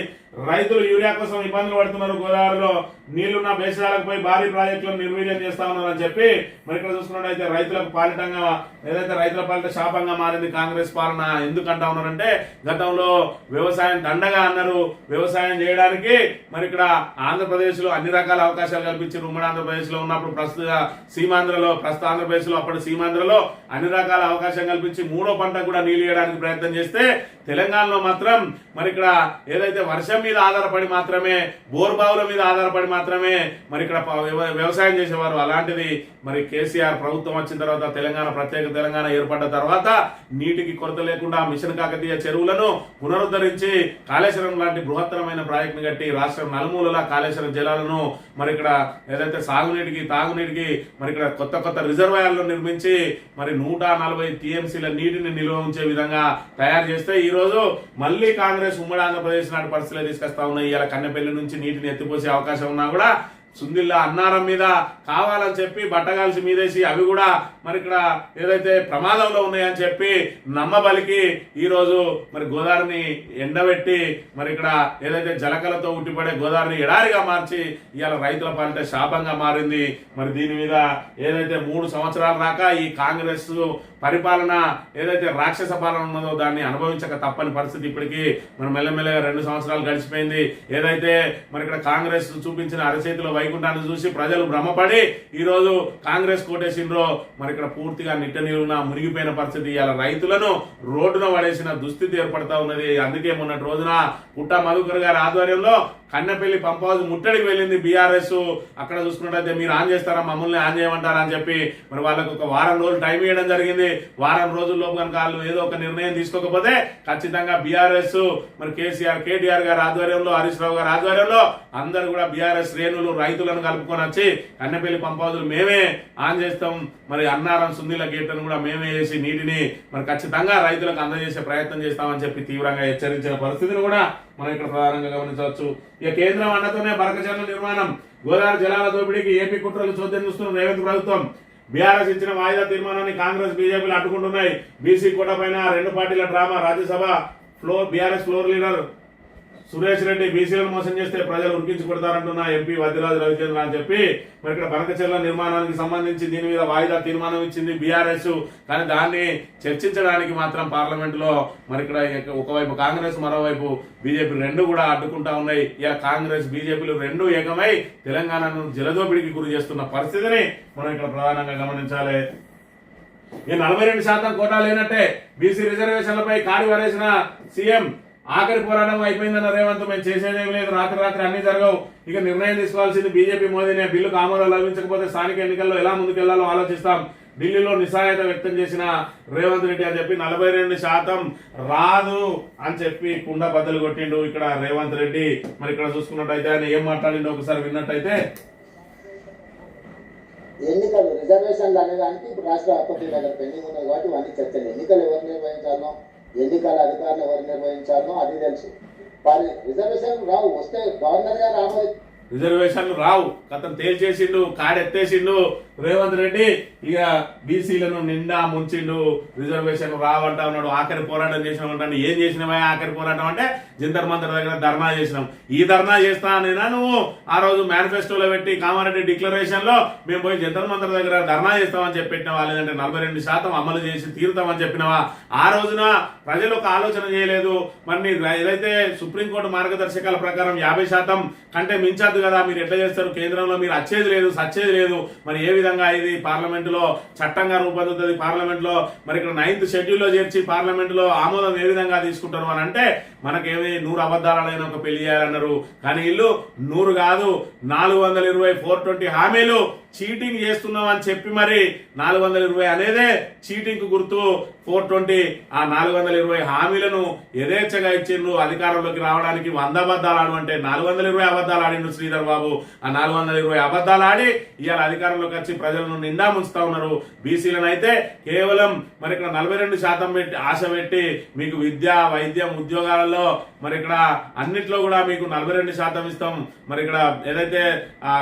రైతులు యూరియా కోసం ఇబ్బందులు పడుతున్నారు. గోదావరిలో నీళ్లున్న బేసాలకు పోయి భారీ ప్రాజెక్టులను నిర్వీర్యం చేస్తా ఉన్నారని చెప్పి మరి ఇక్కడ చూసుకున్నట్టయితే రైతులకు పాలిటంగా ఏదైతే రైతుల పాలిట శాపంగా మారింది కాంగ్రెస్ పాలన. ఎందుకంటా ఉన్నారంటే గతంలో వ్యవసాయం దండగా అన్నారు. వ్యవసాయం చేయడానికి మరి ఇక్కడ ఆంధ్రప్రదేశ్ లో అన్ని రకాల అవకాశాలు కల్పించారు. ఉమ్మడి ఆంధ్రప్రదేశ్ లో ఉన్నప్పుడు ప్రస్తుత ఆంధ్రప్రదేశ్ లో అప్పటి సీమాంధ్రలో అన్ని రకాల అవకాశం కల్పించి 3వ పంట కూడా నీళ్లు ఇవ్వడానికి ప్రయత్నం చేస్తే తెలంగాణలో మాత్రం మరి ఇక్కడ ఏదైతే వర్షం మీద ఆధారపడి మాత్రమే, బోర్బావుల మీద ఆధారపడి మాత్రమే మరి ఇక్కడ వ్యవసాయం చేసేవారు. అలాంటిది మరి కేసీఆర్ ప్రభుత్వం వచ్చిన తర్వాత తెలంగాణ ప్రత్యేక తెలంగాణ ఏర్పడ్డ తర్వాత నీటికి కొరత లేకుండా మిషన్ కాకతీయ చెరువులను పునరుద్ధరించి కాళేశ్వరం లాంటి బృహత్తరమైన ప్రాజెక్టును కట్టి రాష్ట్రం నలుమూలలా కాళేశ్వరం జలాలను మరి ఇక్కడ ఏదైతే సాగునీటికి తాగునీటికి మరి ఇక్కడ కొత్త కొత్త రిజర్వాయర్లు నిర్మించి మరి 140 టీఎంసీల నీటిని నిల్వ ఉంచే విధంగా తయారు చేస్తే ఈ రోజు మళ్ళీ కాంగ్రెస్ ఉమ్మడి ఆంధ్రప్రదేశ్ నాటి పరిస్థితులు తీసుకొస్తా ఉన్నాయి. ఇలా కన్నెపల్లి నుంచి నీటిని ఎత్తిపోసే అవకాశం ఉన్నా కూడా సుందిల్లా అన్నారం మీద కావాలని చెప్పి బట్టగాల్సి మీదేసి అవి కూడా మరి ఇక్కడ ఏదైతే ప్రమాదంలో ఉన్నాయని చెప్పి నమ్మబలికి ఈ రోజు మరి గోదావరిని ఎండబెట్టి మరి ఇక్కడ ఏదైతే జలకలతో ఉట్టిపడే గోదావరిని ఎడారిగా మార్చి ఇవాళ రైతుల పాలిట శాపంగా మారింది. మరి దీని మీద ఏదైతే 3 సంవత్సరాల దాకా ఈ కాంగ్రెస్ పరిపాలన ఏదైతే రాక్షస పాలన ఉన్నదో దాన్ని అనుభవించక తప్పని పరిస్థితి ఇప్పటికీ మరి మెల్లమెల్లగా 2 సంవత్సరాలు గడిచిపోయింది. ఏదైతే మరి ఇక్కడ కాంగ్రెస్ చూపించిన అరచేతిలో వైకుంఠాన్ని చూసి ప్రజలు భ్రమపడి ఈ రోజు కాంగ్రెస్ కోటేసిండ్రో మరి ఇక్కడ పూర్తిగా నిట్ట నీరున మునిగిపోయిన పరిస్థితి. ఇవాళ రైతులను రోడ్డున పడేసిన దుస్థితి ఏర్పడతా ఉన్నది. అందుకే మొన్నటి రోజున పుట్ట మధుకర్ గారి ఆధ్వర్యంలో కన్నెపల్లి పంప్ హౌస్ ముట్టడికి వెళ్ళింది బీఆర్ఎస్. అక్కడ చూసుకున్నట్టయితే మీరు ఆన్ చేస్తారా, మమ్మల్ని ఆన్ చేయమంటారా అని చెప్పి మరి వాళ్ళకు ఒక వారం రోజులు టైం ఇవ్వడం జరిగింది. వారం రోజుల్లోపు కనుక వాళ్ళు ఏదో ఒక నిర్ణయం తీసుకోకపోతే ఖచ్చితంగా బీఆర్ఎస్ మరి కేటీఆర్ గారి ఆధ్వర్యంలో, హరీష్ రావు గారి ఆధ్వర్యంలో అందరు కూడా బీఆర్ఎస్ శ్రేణులు రైతులను కలుపుకొని వచ్చి కన్నెపల్లి పంప్ హౌజులు మేమే ఆన్ చేస్తాం, మరి అన్నారం సుందిల గేట్లను కూడా మేమే చేసి నీటిని మరి ఖచ్చితంగా రైతులకు అందజేసే ప్రయత్నం చేస్తామని చెప్పి తీవ్రంగా హెచ్చరించిన పరిస్థితిని కూడా మనం ఇక్కడ ప్రధానంగా గమనించవచ్చు. ఇక కేంద్రం అండతోనే బరకచర్ల నిర్మాణం, గోదావరి జలాల దోపిడీకి ఏపీ కుట్రలు చోద్యం చూస్తున్న రేవంత్ ప్రభుత్వం. బీఆర్ఎస్ ఇచ్చిన వాయిదా తీర్మానాన్ని కాంగ్రెస్ బీజేపీలు అడ్డుకుంటున్నాయి. బీసీ కోట పైన 2 పార్టీల drama. Rajya Sabha BRS floor leader Suresh Reddy బీసీలను మోసం చేస్తే ప్రజలు ఉరికించి కొడతారంటున్న ఎంపీ వద్దిరాజు రవిచంద్ర అని చెప్పి మరి ఇక్కడ బనకచెర్ల నిర్మాణానికి సంబంధించి దీని మీద వాయిదా తీర్మానం ఇచ్చింది బీఆర్ఎస్. కానీ దాన్ని చర్చించడానికి మాత్రం పార్లమెంట్ లో మరి ఇక్కడ ఒకవైపు కాంగ్రెస్, మరోవైపు బీజేపీ రెండు కూడా అడ్డుకుంటా ఉన్నాయి. ఇలా కాంగ్రెస్ బీజేపీలు రెండు ఏకమై తెలంగాణను జలదోపిడికి గురి చేస్తున్న పరిస్థితిని మనం ఇక్కడ ప్రధానంగా గమనించాలి. ఈ 42% కోటా లేనట్టే బీసీ రిజర్వేషన్లపై కాడి వరేసిన సీఎం. ఆఖరి పోరాటం అయిపోయిందన్న రేవంత్, మేము చేసేదేం లేదు, రాత్రి అన్ని జరగవు, ఇక నిర్ణయం తీసుకోవాల్సింది బీజేపీ మోదీనే. బిల్లుకు ఆమోదం లభించకపోతే స్థానిక ఎన్నికల్లో ఎలా ముందుకెళ్లాలో ఆలోచిస్తాం. ఢిల్లీలో నిస్సహాయత వ్యక్తం చేసిన రేవంత్ రెడ్డి అని చెప్పి 42% రాదు అని చెప్పి కుండ బద్దలు కొట్టిండు ఇక్కడ రేవంత్ రెడ్డి. మరి ఇక్కడ చూసుకున్నట్టయితే ఆయన ఏం మాట్లాడిండో ఒకసారి విన్నట్టయితే, ఎన్నికలు రిజర్వేషన్లు అనేదానికి ఇప్పుడు రాష్ట్ర రాష్ట్రపతి దగ్గర పెండింగ్ ఉన్నాయి కాబట్టి ఇవన్నీ చర్చలు. ఎన్నికలు ఎవరు నిర్వహించాలో, ఎన్నికల అధికారులు ఎవరు నిర్వహించాలో అది తెలుసు. మరి రిజర్వేషన్ రావు, వస్తే గవర్నర్ గారు ఆమోదించారు. రిజర్వేషన్లు రావు, కథం తేల్చేసిండు, కాడెత్తేసిండు రేవంత్ రెడ్డి. ఇక బీసీలను నిండా ముంచిండు. రిజర్వేషన్ రావంటా ఉన్నాడు. ఆఖరి పోరాటం చేసినామంటే ఏం చేసినావా? ఆఖరి పోరాటం అంటే జంతర్ మంతర్ దగ్గర ధర్నా చేసినాం. ఈ ధర్నా చేస్తానైనా నువ్వు ఆ రోజు మేనిఫెస్టోలో పెట్టి కామారెడ్డి డిక్లరేషన్ లో మేము పోయి జంతర్ మంతర్ దగ్గర ధర్నా చేస్తామని చెప్పి పెట్టినవా? లేదంటే 42% అమలు చేసి తీరుతామని చెప్పినవా? ఆ రోజున ప్రజలు ఒక ఆలోచన చేయలేదు. మరి ఏదైతే సుప్రీంకోర్టు మార్గదర్శకాల ప్రకారం 50% కంటే మించద్దు కదా, మీరు ఎట్లా చేస్తారు? కేంద్రంలో మీరు వచ్చేది లేదు, సచ్చేది లేదు. మరి ఏ విధంగా ఇది పార్లమెంట్ లో చట్టంగా రూపొందుతుంది? పార్లమెంట్ లో మరి ఇక్కడ 9th షెడ్యూల్ లో చేర్చి పార్లమెంట్ లో ఆమోదం ఏ విధంగా తీసుకుంటారు అని అంటే, మనకేమి 100 అబద్ధాలైన ఒక పెళ్లి చేయాలన్నారు. కానీ వీళ్ళు 100 కాదు 420 420 హామీలు చీటింగ్ చేస్తున్నాం అని చెప్పి మరి 420 అనేదే చీటింగ్ కు గుర్తు. 420 ఆ 420 హామీలను యథేచ్ఛగా ఇచ్చిండ్రు. అధికారంలోకి రావడానికి 100 అబద్ధాలు ఆడు అంటే 420 అబద్ధాలు ఆడిండు శ్రీధర్ బాబు. ఆ 420 అబద్ధాలు ఆడి ఇవాళ అధికారంలోకి వచ్చి ప్రజలను నిండా ముంచుతా ఉన్నారు. బీసీలను అయితే కేవలం మరి ఇక్కడ 42% పెట్టి ఆశ పెట్టి మీకు విద్య, వైద్యం, ఉద్యోగాలలో మరి ఇక్కడ అన్నిట్లో కూడా మీకు 42% ఇస్తాం. మరి ఇక్కడ ఏదైతే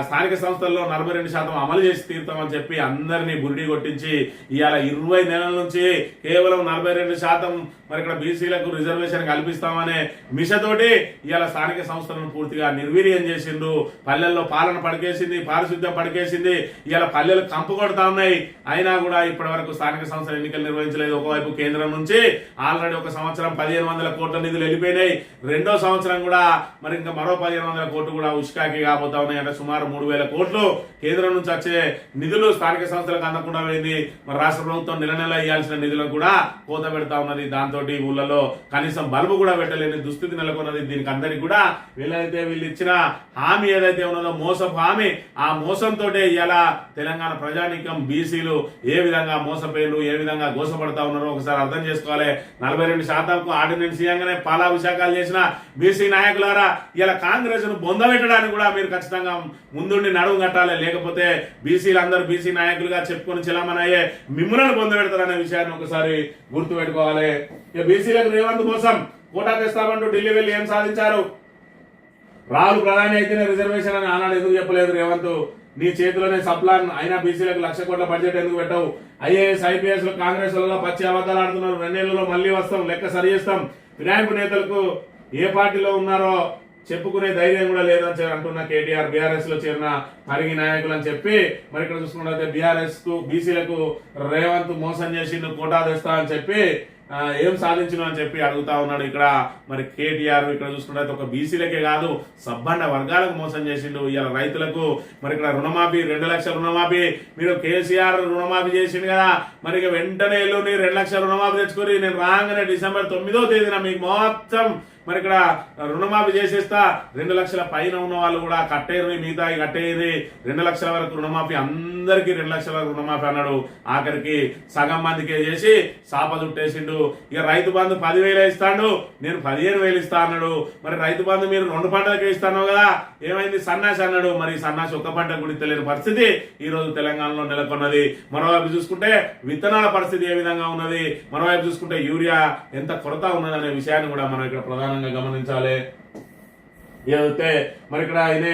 స్థానిక సంస్థల్లో 42% అమలు చేసి తీరుతామని చెప్పి అందరినీ బురిడి కొట్టించి ఇవాళ 20 నెలల నుంచి కేవలం 42% మరి ఇక్కడ బీసీలకు రిజర్వేషన్ కల్పిస్తామనే మిషతోటి ఇవాళ స్థానిక సంస్థలను పూర్తిగా నిర్వీర్యం చేసిండు. పల్లెల్లో పాలన పడికేసింది, పారిశుద్ధ్యం పడికేసింది. ఇవాళ పల్లెలు కంపు కొడతా ఉన్నాయి. అయినా కూడా ఇప్పటి వరకు స్థానిక సంస్థల ఎన్నికలు నిర్వహించలేదు. ఒకవైపు కేంద్రం నుంచి ఆల్రెడీ 1 సంవత్సరం 1500 కోట్ల నిధులు వెళ్ళిపోయినాయి. 2వ సంవత్సరం కూడా మరి ఇంకా మరో 1500 కోట్లు కూడా ఉష్కాకి కాబోతా ఉన్నాయి. అంటే సుమారు 3000 కోట్లు కేంద్రం నుంచి వచ్చే నిధులు స్థానిక సంస్థలకు అందకుండా పోయింది. మరి రాష్ట్ర ప్రభుత్వం నెల నెల ఇవ్వాల్సిన నిధులను కూడా కోత పెడతా ఉన్నది. దాంతో ఊళ్ళలో కనీసం బల్బు కూడా పెట్టలేని దుస్థితి నెలకొన్నది. దీనికి అందరికి కూడా వీళ్ళు ఇచ్చిన హామీ ఏదైతే ఉన్నదో మోసపు హామీ, ఆ మోసంతో ఇలా తెలంగాణ ప్రజానీకం బీసీలు ఏ విధంగా మోసపోయారు, ఏ విధంగా గోసపడతా ఉన్నారో ఒకసారి అర్థం చేసుకోవాలి. 42% ఆర్డినెన్స్ ఇయ్యంగానే పాలాభిషేకాలు చేసిన బీసీ నాయకులారా, ఇలా కాంగ్రెస్ ను బొందబెట్టడానికి కూడా మీరు ఖచ్చితంగా ముందుండి నడుము కట్టాలి. లేకపోతే బీసీలు అందరూ బీసీ నాయకులుగా చెప్పుకొని చెలమనయ్యే మిమ్మల్ని పొందబెడతారనే విషయాన్ని ఒకసారి గుర్తు పెట్టుకోవాలి. ఇక బీసీలకు రేవంత్ కోసం కోటా తెస్తామంటూ ఢిల్లీ వెళ్ళి ఏం సాధించారు? రాహుల్ ప్రధాని అయితేనే రిజర్వేషన్ అని ఆనాడు ఎందుకు చెప్పలేదు రేవంత్? నీ చేతిలోనే సప్లాన్ అయినా బీసీలకు 1,00,000 కోట్ల బడ్జెట్ ఎందుకు పెట్టవు? ఐఏఎస్ ఐపీఎస్ లో కాంగ్రెస్ వల్ల పచ్చి అబద్ధాలు ఆడుతున్నారు. 2 నెలల్లో మళ్ళీ వస్తాం, లెక్క సరి చేస్తాం. ఫిరాయింపు నేతలకు ఏ పార్టీలో ఉన్నారో చెప్పుకునే ధైర్యం కూడా లేదని అంటున్న కేటీఆర్ బీఆర్ఎస్ లో చేరిన పరిగి నాయకులు అని చెప్పి మరి ఇక్కడ చూసుకున్నట్లయితే బీఆర్ఎస్ కు బీసీలకు రేవంత్ మోసం చేసి కోటా తెస్తా అని చెప్పి ఏం సాధించిన అని చెప్పి అడుగుతా ఉన్నాడు. ఇక్కడ మరి కేటీఆర్ ఇక్కడ చూసుకున్నట్లయితే ఒక బీసీలకే కాదు సబ్బండ వర్గాలకు మోసం చేసిండు. ఇవాళ రైతులకు మరి ఇక్కడ రుణమాఫీ 2 లక్షల రుణమాఫీ మీరు కేసీఆర్ రుణమాఫీ చేసిండు కదా, మరి ఇక వెంటనే 2 లక్షల రుణమాఫీ తెచ్చుకొని నేను రాగానే డిసెంబర్ 9వ తేదీన మీకు మొత్తం మరి ఇక్కడ రుణమాఫీ చేసేస్తా. 2 లక్షల పైన ఉన్న వాళ్ళు కూడా కట్టేరి, మిగతా కట్టేరి 2 లక్షల వరకు రుణమాఫీ, అందరికి 2 లక్షల రుణమాఫీ అన్నాడు. ఆఖరికి సగం మందికే చేసి సాప చుట్టేసిండు. ఇక రైతు బంధు 10,000 ఇస్తాడు, నేను 15,000 ఇస్తా అన్నాడు. మరి రైతు బంధు మీరు 2 పంటలకే ఇస్తాను కదా, ఏమైంది సన్నాసి అన్నాడు. మరి సన్నాసి ఒక్క పంట కూడా తెలియని పరిస్థితి ఈ రోజు తెలంగాణలో నెలకొన్నది. మరోవైపు చూసుకుంటే విత్తనాల పరిస్థితి ఏ విధంగా ఉన్నది, మరోవైపు చూసుకుంటే యూరియా ఎంత కొరత ఉన్నది అనే విషయాన్ని కూడా మనం ఇక్కడ ప్రధానంగా గమనించాలి. ఏదైతే మరి ఇక్కడ ఆయన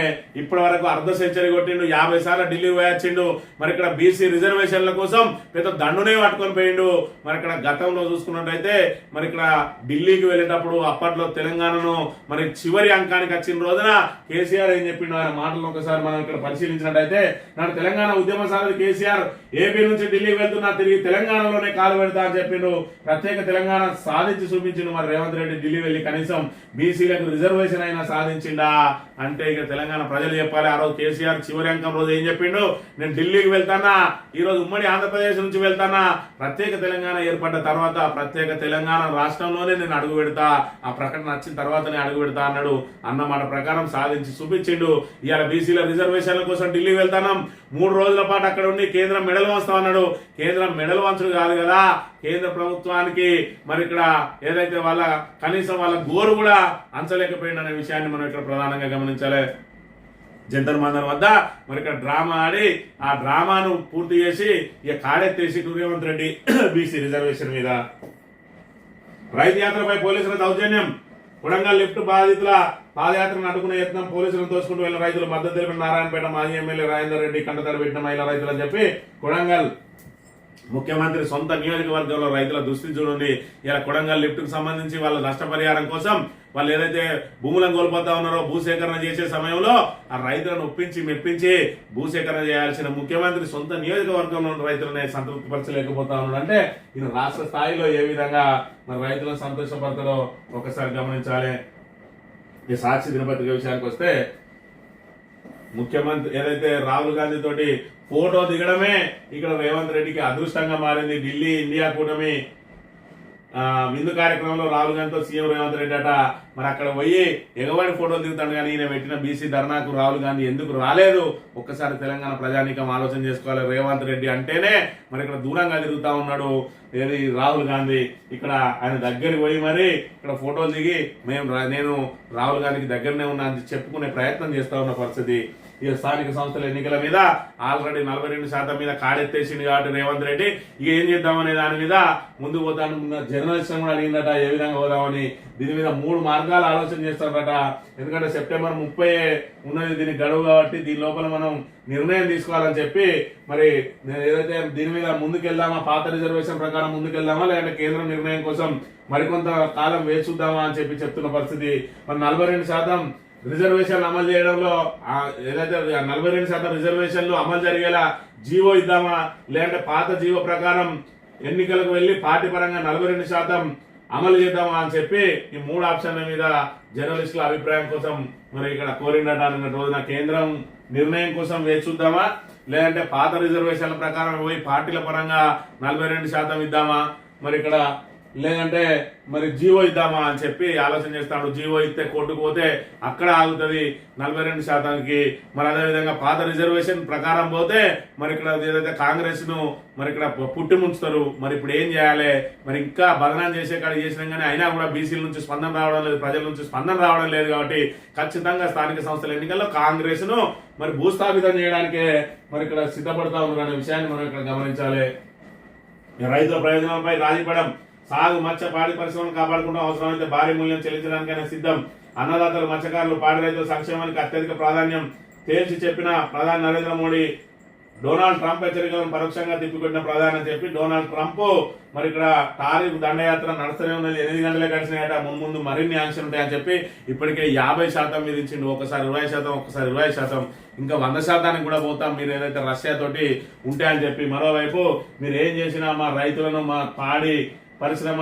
ఇప్పటి వరకు అర్ధ సెంచరీ కొట్టిండు, 50 సార్లు ఢిల్లీ పోయొచ్చిండు. మరి ఇక్కడ బీసీ రిజర్వేషన్ల కోసం పెద్ద దండునే పట్టుకొని పోయిండు. మరి ఇక్కడ గతంలో చూసుకున్నట్టయితే మరి ఇక్కడ ఢిల్లీకి వెళ్ళేటప్పుడు అప్పట్లో తెలంగాణను మరి చివరి అంకానికి వచ్చిన రోజున కేసీఆర్ ఏం చెప్పిండు ఆయన మాటలను ఒకసారి మనం ఇక్కడ పరిశీలించినట్టయితే, నాడు తెలంగాణ ఉద్యమ సారథి కేసీఆర్ ఏపీ నుంచి ఢిల్లీకి వెళ్తున్నా తిరిగి తెలంగాణలోనే కాలు పెడతా అని చెప్పిండు. ప్రత్యేక తెలంగాణ సాధించి చూపించిండు. మరి రేవంత్ రెడ్డి ఢిల్లీ వెళ్లి కనీసం బీసీలకు రిజర్వేషన్ అయినా సాధించిండా అంటే ఇక తెలంగాణ ప్రజలు చెప్పాలి. ఆ రోజు కేసీఆర్ చివరి అంకం రోజు ఏం చెప్పిండు, నేను ఢిల్లీకి వెళ్తానా, ఈ రోజు ఉమ్మడి ఆంధ్రప్రదేశ్ నుంచి వెళ్తానా, ప్రత్యేక తెలంగాణ ఏర్పడ్డ తర్వాత ప్రత్యేక తెలంగాణ రాష్ట్రంలోనే నేను అడుగు పెడతా, ఆ ప్రకటన వచ్చిన తర్వాతనే అడుగు పెడతా అన్నాడు. అన్నమాట ప్రకారం సాధించి చూపించిండు. ఇవాళ బీసీల రిజర్వేషన్ల కోసం ఢిల్లీ వెళ్తానం, 3 రోజుల పాటు అక్కడ ఉండి కేంద్రం మెడలు వంచుతా అన్నాడు. కేంద్రం మెడలు వంచుడు కాదు కదా, కేంద్ర ప్రభుత్వానికి మరి ఇక్కడ ఏదైతే వాళ్ళ కనీసం వాళ్ళ గోరు కూడా అంచలేకపోయింది అనే విషయాన్ని మనం ఇక్కడ ప్రధానంగా గమనించాలి. జంతర్ మంతర్ వద్ద మరి ఇక్కడ డ్రామా ఆడి ఆ డ్రామాను పూర్తి చేసి ఇక కాడెత్తేసి రేవంత్ రెడ్డి బీసీ రిజర్వేషన్ మీద. రైతు యాత్రపై పోలీసుల దౌర్జన్యం, కొడంగల్ లిఫ్ట్ బాధితుల పాదయాత్రను అడ్డుకునే యత్నం, పోలీసులను తోసుకుంటూ వెళ్ళిన రైతులు మద్దతు తెలిపిన నారాయణపేట మాజీ ఎమ్మెల్యే రాజేందర్ రెడ్డి కంటతడి పెట్టిన మహిళా రైతులు అని చెప్పి కొడంగల్ ముఖ్యమంత్రి సొంత నియోజకవర్గంలో రైతుల దుస్థితి చూడండి. ఇలా కొడంగల్ లిఫ్ట్ కు సంబంధించి వాళ్ళ నష్టపరిహారం కోసం వాళ్ళు ఏదైతే భూములను కోల్పోతా ఉన్నారో భూసేకరణ చేసే సమయంలో ఆ రైతులను ఒప్పించి మెప్పించి భూసేకరణ చేయాల్సిన ముఖ్యమంత్రి సొంత నియోజకవర్గంలో ఉన్న రైతులనే సంతృప్తిపరచలేకపోతా ఉన్నాడు. అంటే ఈయన రాష్ట్ర స్థాయిలో ఏ విధంగా మరి రైతులను సంతోషపడతారో ఒకసారి గమనించాలి. ఈ సాక్షి దినపత్రిక విషయానికి వస్తే ముఖ్యమంత్రి ఏదైతే రాహుల్ గాంధీ తోటి ఫోటో దిగడమే ఇక్కడ రేవంత్ రెడ్డికి అదృష్టంగా మారింది. ఢిల్లీ ఇండియా కూటమి విందు కార్యక్రమంలో రాహుల్ గాంధీతో సీఎం రేవంత్ రెడ్డి అట మరి అక్కడ పోయి ఎగవాడి ఫోటోలు దిగుతాడు. కానీ ఈయన పెట్టిన బీసీ ధర్నాకు రాహుల్ గాంధీ ఎందుకు రాలేదు? ఒక్కసారి తెలంగాణ ప్రజానీకం ఆలోచన చేసుకోవాలి. రేవంత్ రెడ్డి అంటేనే మరి ఇక్కడ దూరంగా తిరుగుతా ఉన్నాడు ఏది రాహుల్ గాంధీ. ఇక్కడ ఆయన దగ్గరికి పోయి మరి ఇక్కడ ఫోటోలు దిగి నేను రాహుల్ గాంధీకి దగ్గరనే ఉన్నా అని చెప్పుకునే ప్రయత్నం చేస్తా ఉన్న పరిస్థితి. ఈ స్థానిక సంస్థల ఎన్నికల మీద ఆల్రెడీ 42% మీద కాడెత్తేసింది కాబట్టి రేవంత్ రెడ్డి ఇక ఏం చేద్దామనే దాని మీద ముందుకు పోతాను. జర్నలిస్ట్ కూడా అడిగిందట ఏ విధంగా పోదామని. దీని మీద 3 మార్గాలు ఆలోచన చేస్తారట. ఎందుకంటే సెప్టెంబర్ 30 ఉన్నది దీనికి గడువు కాబట్టి దీని లోపల మనం నిర్ణయం తీసుకోవాలని చెప్పి మరి ఏదైతే దీని మీద ముందుకెళ్దామా, పాత రిజర్వేషన్ ప్రకారం ముందుకెళ్దామా, లేదంటే కేంద్రం నిర్ణయం కోసం మరికొంత కాలం వేచుద్దామా అని చెప్పి చెప్తున్న పరిస్థితి. మరి 42% రిజర్వేషన్లు అమలు చేయడంలో ఏదైతే 42% రిజర్వేషన్లు అమలు జరిగేలా జీవో ఇద్దామా, లేదంటే పాత జీవో ప్రకారం ఎన్నికలకు వెళ్లి పార్టీ పరంగా 42% అమలు చేద్దామా అని చెప్పి ఈ 3 ఆప్షన్ల మీద జర్నలిస్టుల అభిప్రాయం కోసం మరి ఇక్కడ కోరిండట. నిన్న రోజున కేంద్రం నిర్ణయం కోసం వేచి చూద్దామా, లేదంటే పాత రిజర్వేషన్ల ప్రకారం పోయి పార్టీల పరంగా 42% ఇద్దామా, మరి ఇక్కడ లేదంటే మరి జీవో ఇద్దామా అని చెప్పి ఆలోచన చేస్తాడు. జీవో ఇస్తే కోర్టుకు పోతే అక్కడ ఆగుతుంది 42%కి. మరి అదేవిధంగా పాత రిజర్వేషన్ ప్రకారం పోతే మరి ఇక్కడ ఏదైతే కాంగ్రెస్ ను మరి ఇక్కడ పుట్టి ముంచుతారు. మరి ఇప్పుడు ఏం చేయాలి? మరి ఇంకా బదనాం చేసే కాడ చేసినాం కానీ అయినా కూడా బీసీల నుంచి స్పందన రావడం లేదు, ప్రజల నుంచి స్పందన రావడం లేదు. కాబట్టి ఖచ్చితంగా స్థానిక సంస్థల ఎన్నికల్లో కాంగ్రెస్ ను మరి భూస్థాపితం చేయడానికే మరి ఇక్కడ సిద్ధపడతా ఉన్నారు అనే విషయాన్ని మనం ఇక్కడ గమనించాలి. రైతుల ప్రయోజనాలపై రాజీపడం, సాగు మత్స్య పాడి పరిశ్రమను కాపాడుకుంటూ అవసరమైతే భారీ మూల్యం చెల్లించడానికైనా సిద్ధం. అన్నదాతలు, మత్స్యకారులు, పాడి రైతుల సంక్షేమానికి అత్యధిక ప్రాధాన్యం తేల్చి చెప్పిన ప్రధాని నరేంద్ర మోడీ. డొనాల్డ్ ట్రంప్ హెచ్చరికలను పరోక్షంగా తిప్పికొట్టిన ప్రధాని అని చెప్పి డొనాల్డ్ ట్రంప్ మరి ఇక్కడ టారిఫ్ దండయాత్ర నడుస్తూనే ఉన్నది. 8 గంటలే గడిచినాయట, ముందు మరిన్ని ఆంక్షలు ఉంటాయని చెప్పి ఇప్పటికే 50% విధించిండు. ఒకసారి 20%, ఒకసారి 20%, ఇంకా 100% కూడా పోతాం మీరు ఏదైతే రష్యా తోటి ఉంటాయని చెప్పి. మరోవైపు మీరు ఏం చేసినా మా రైతులను, మా పాడి పరిశ్రమ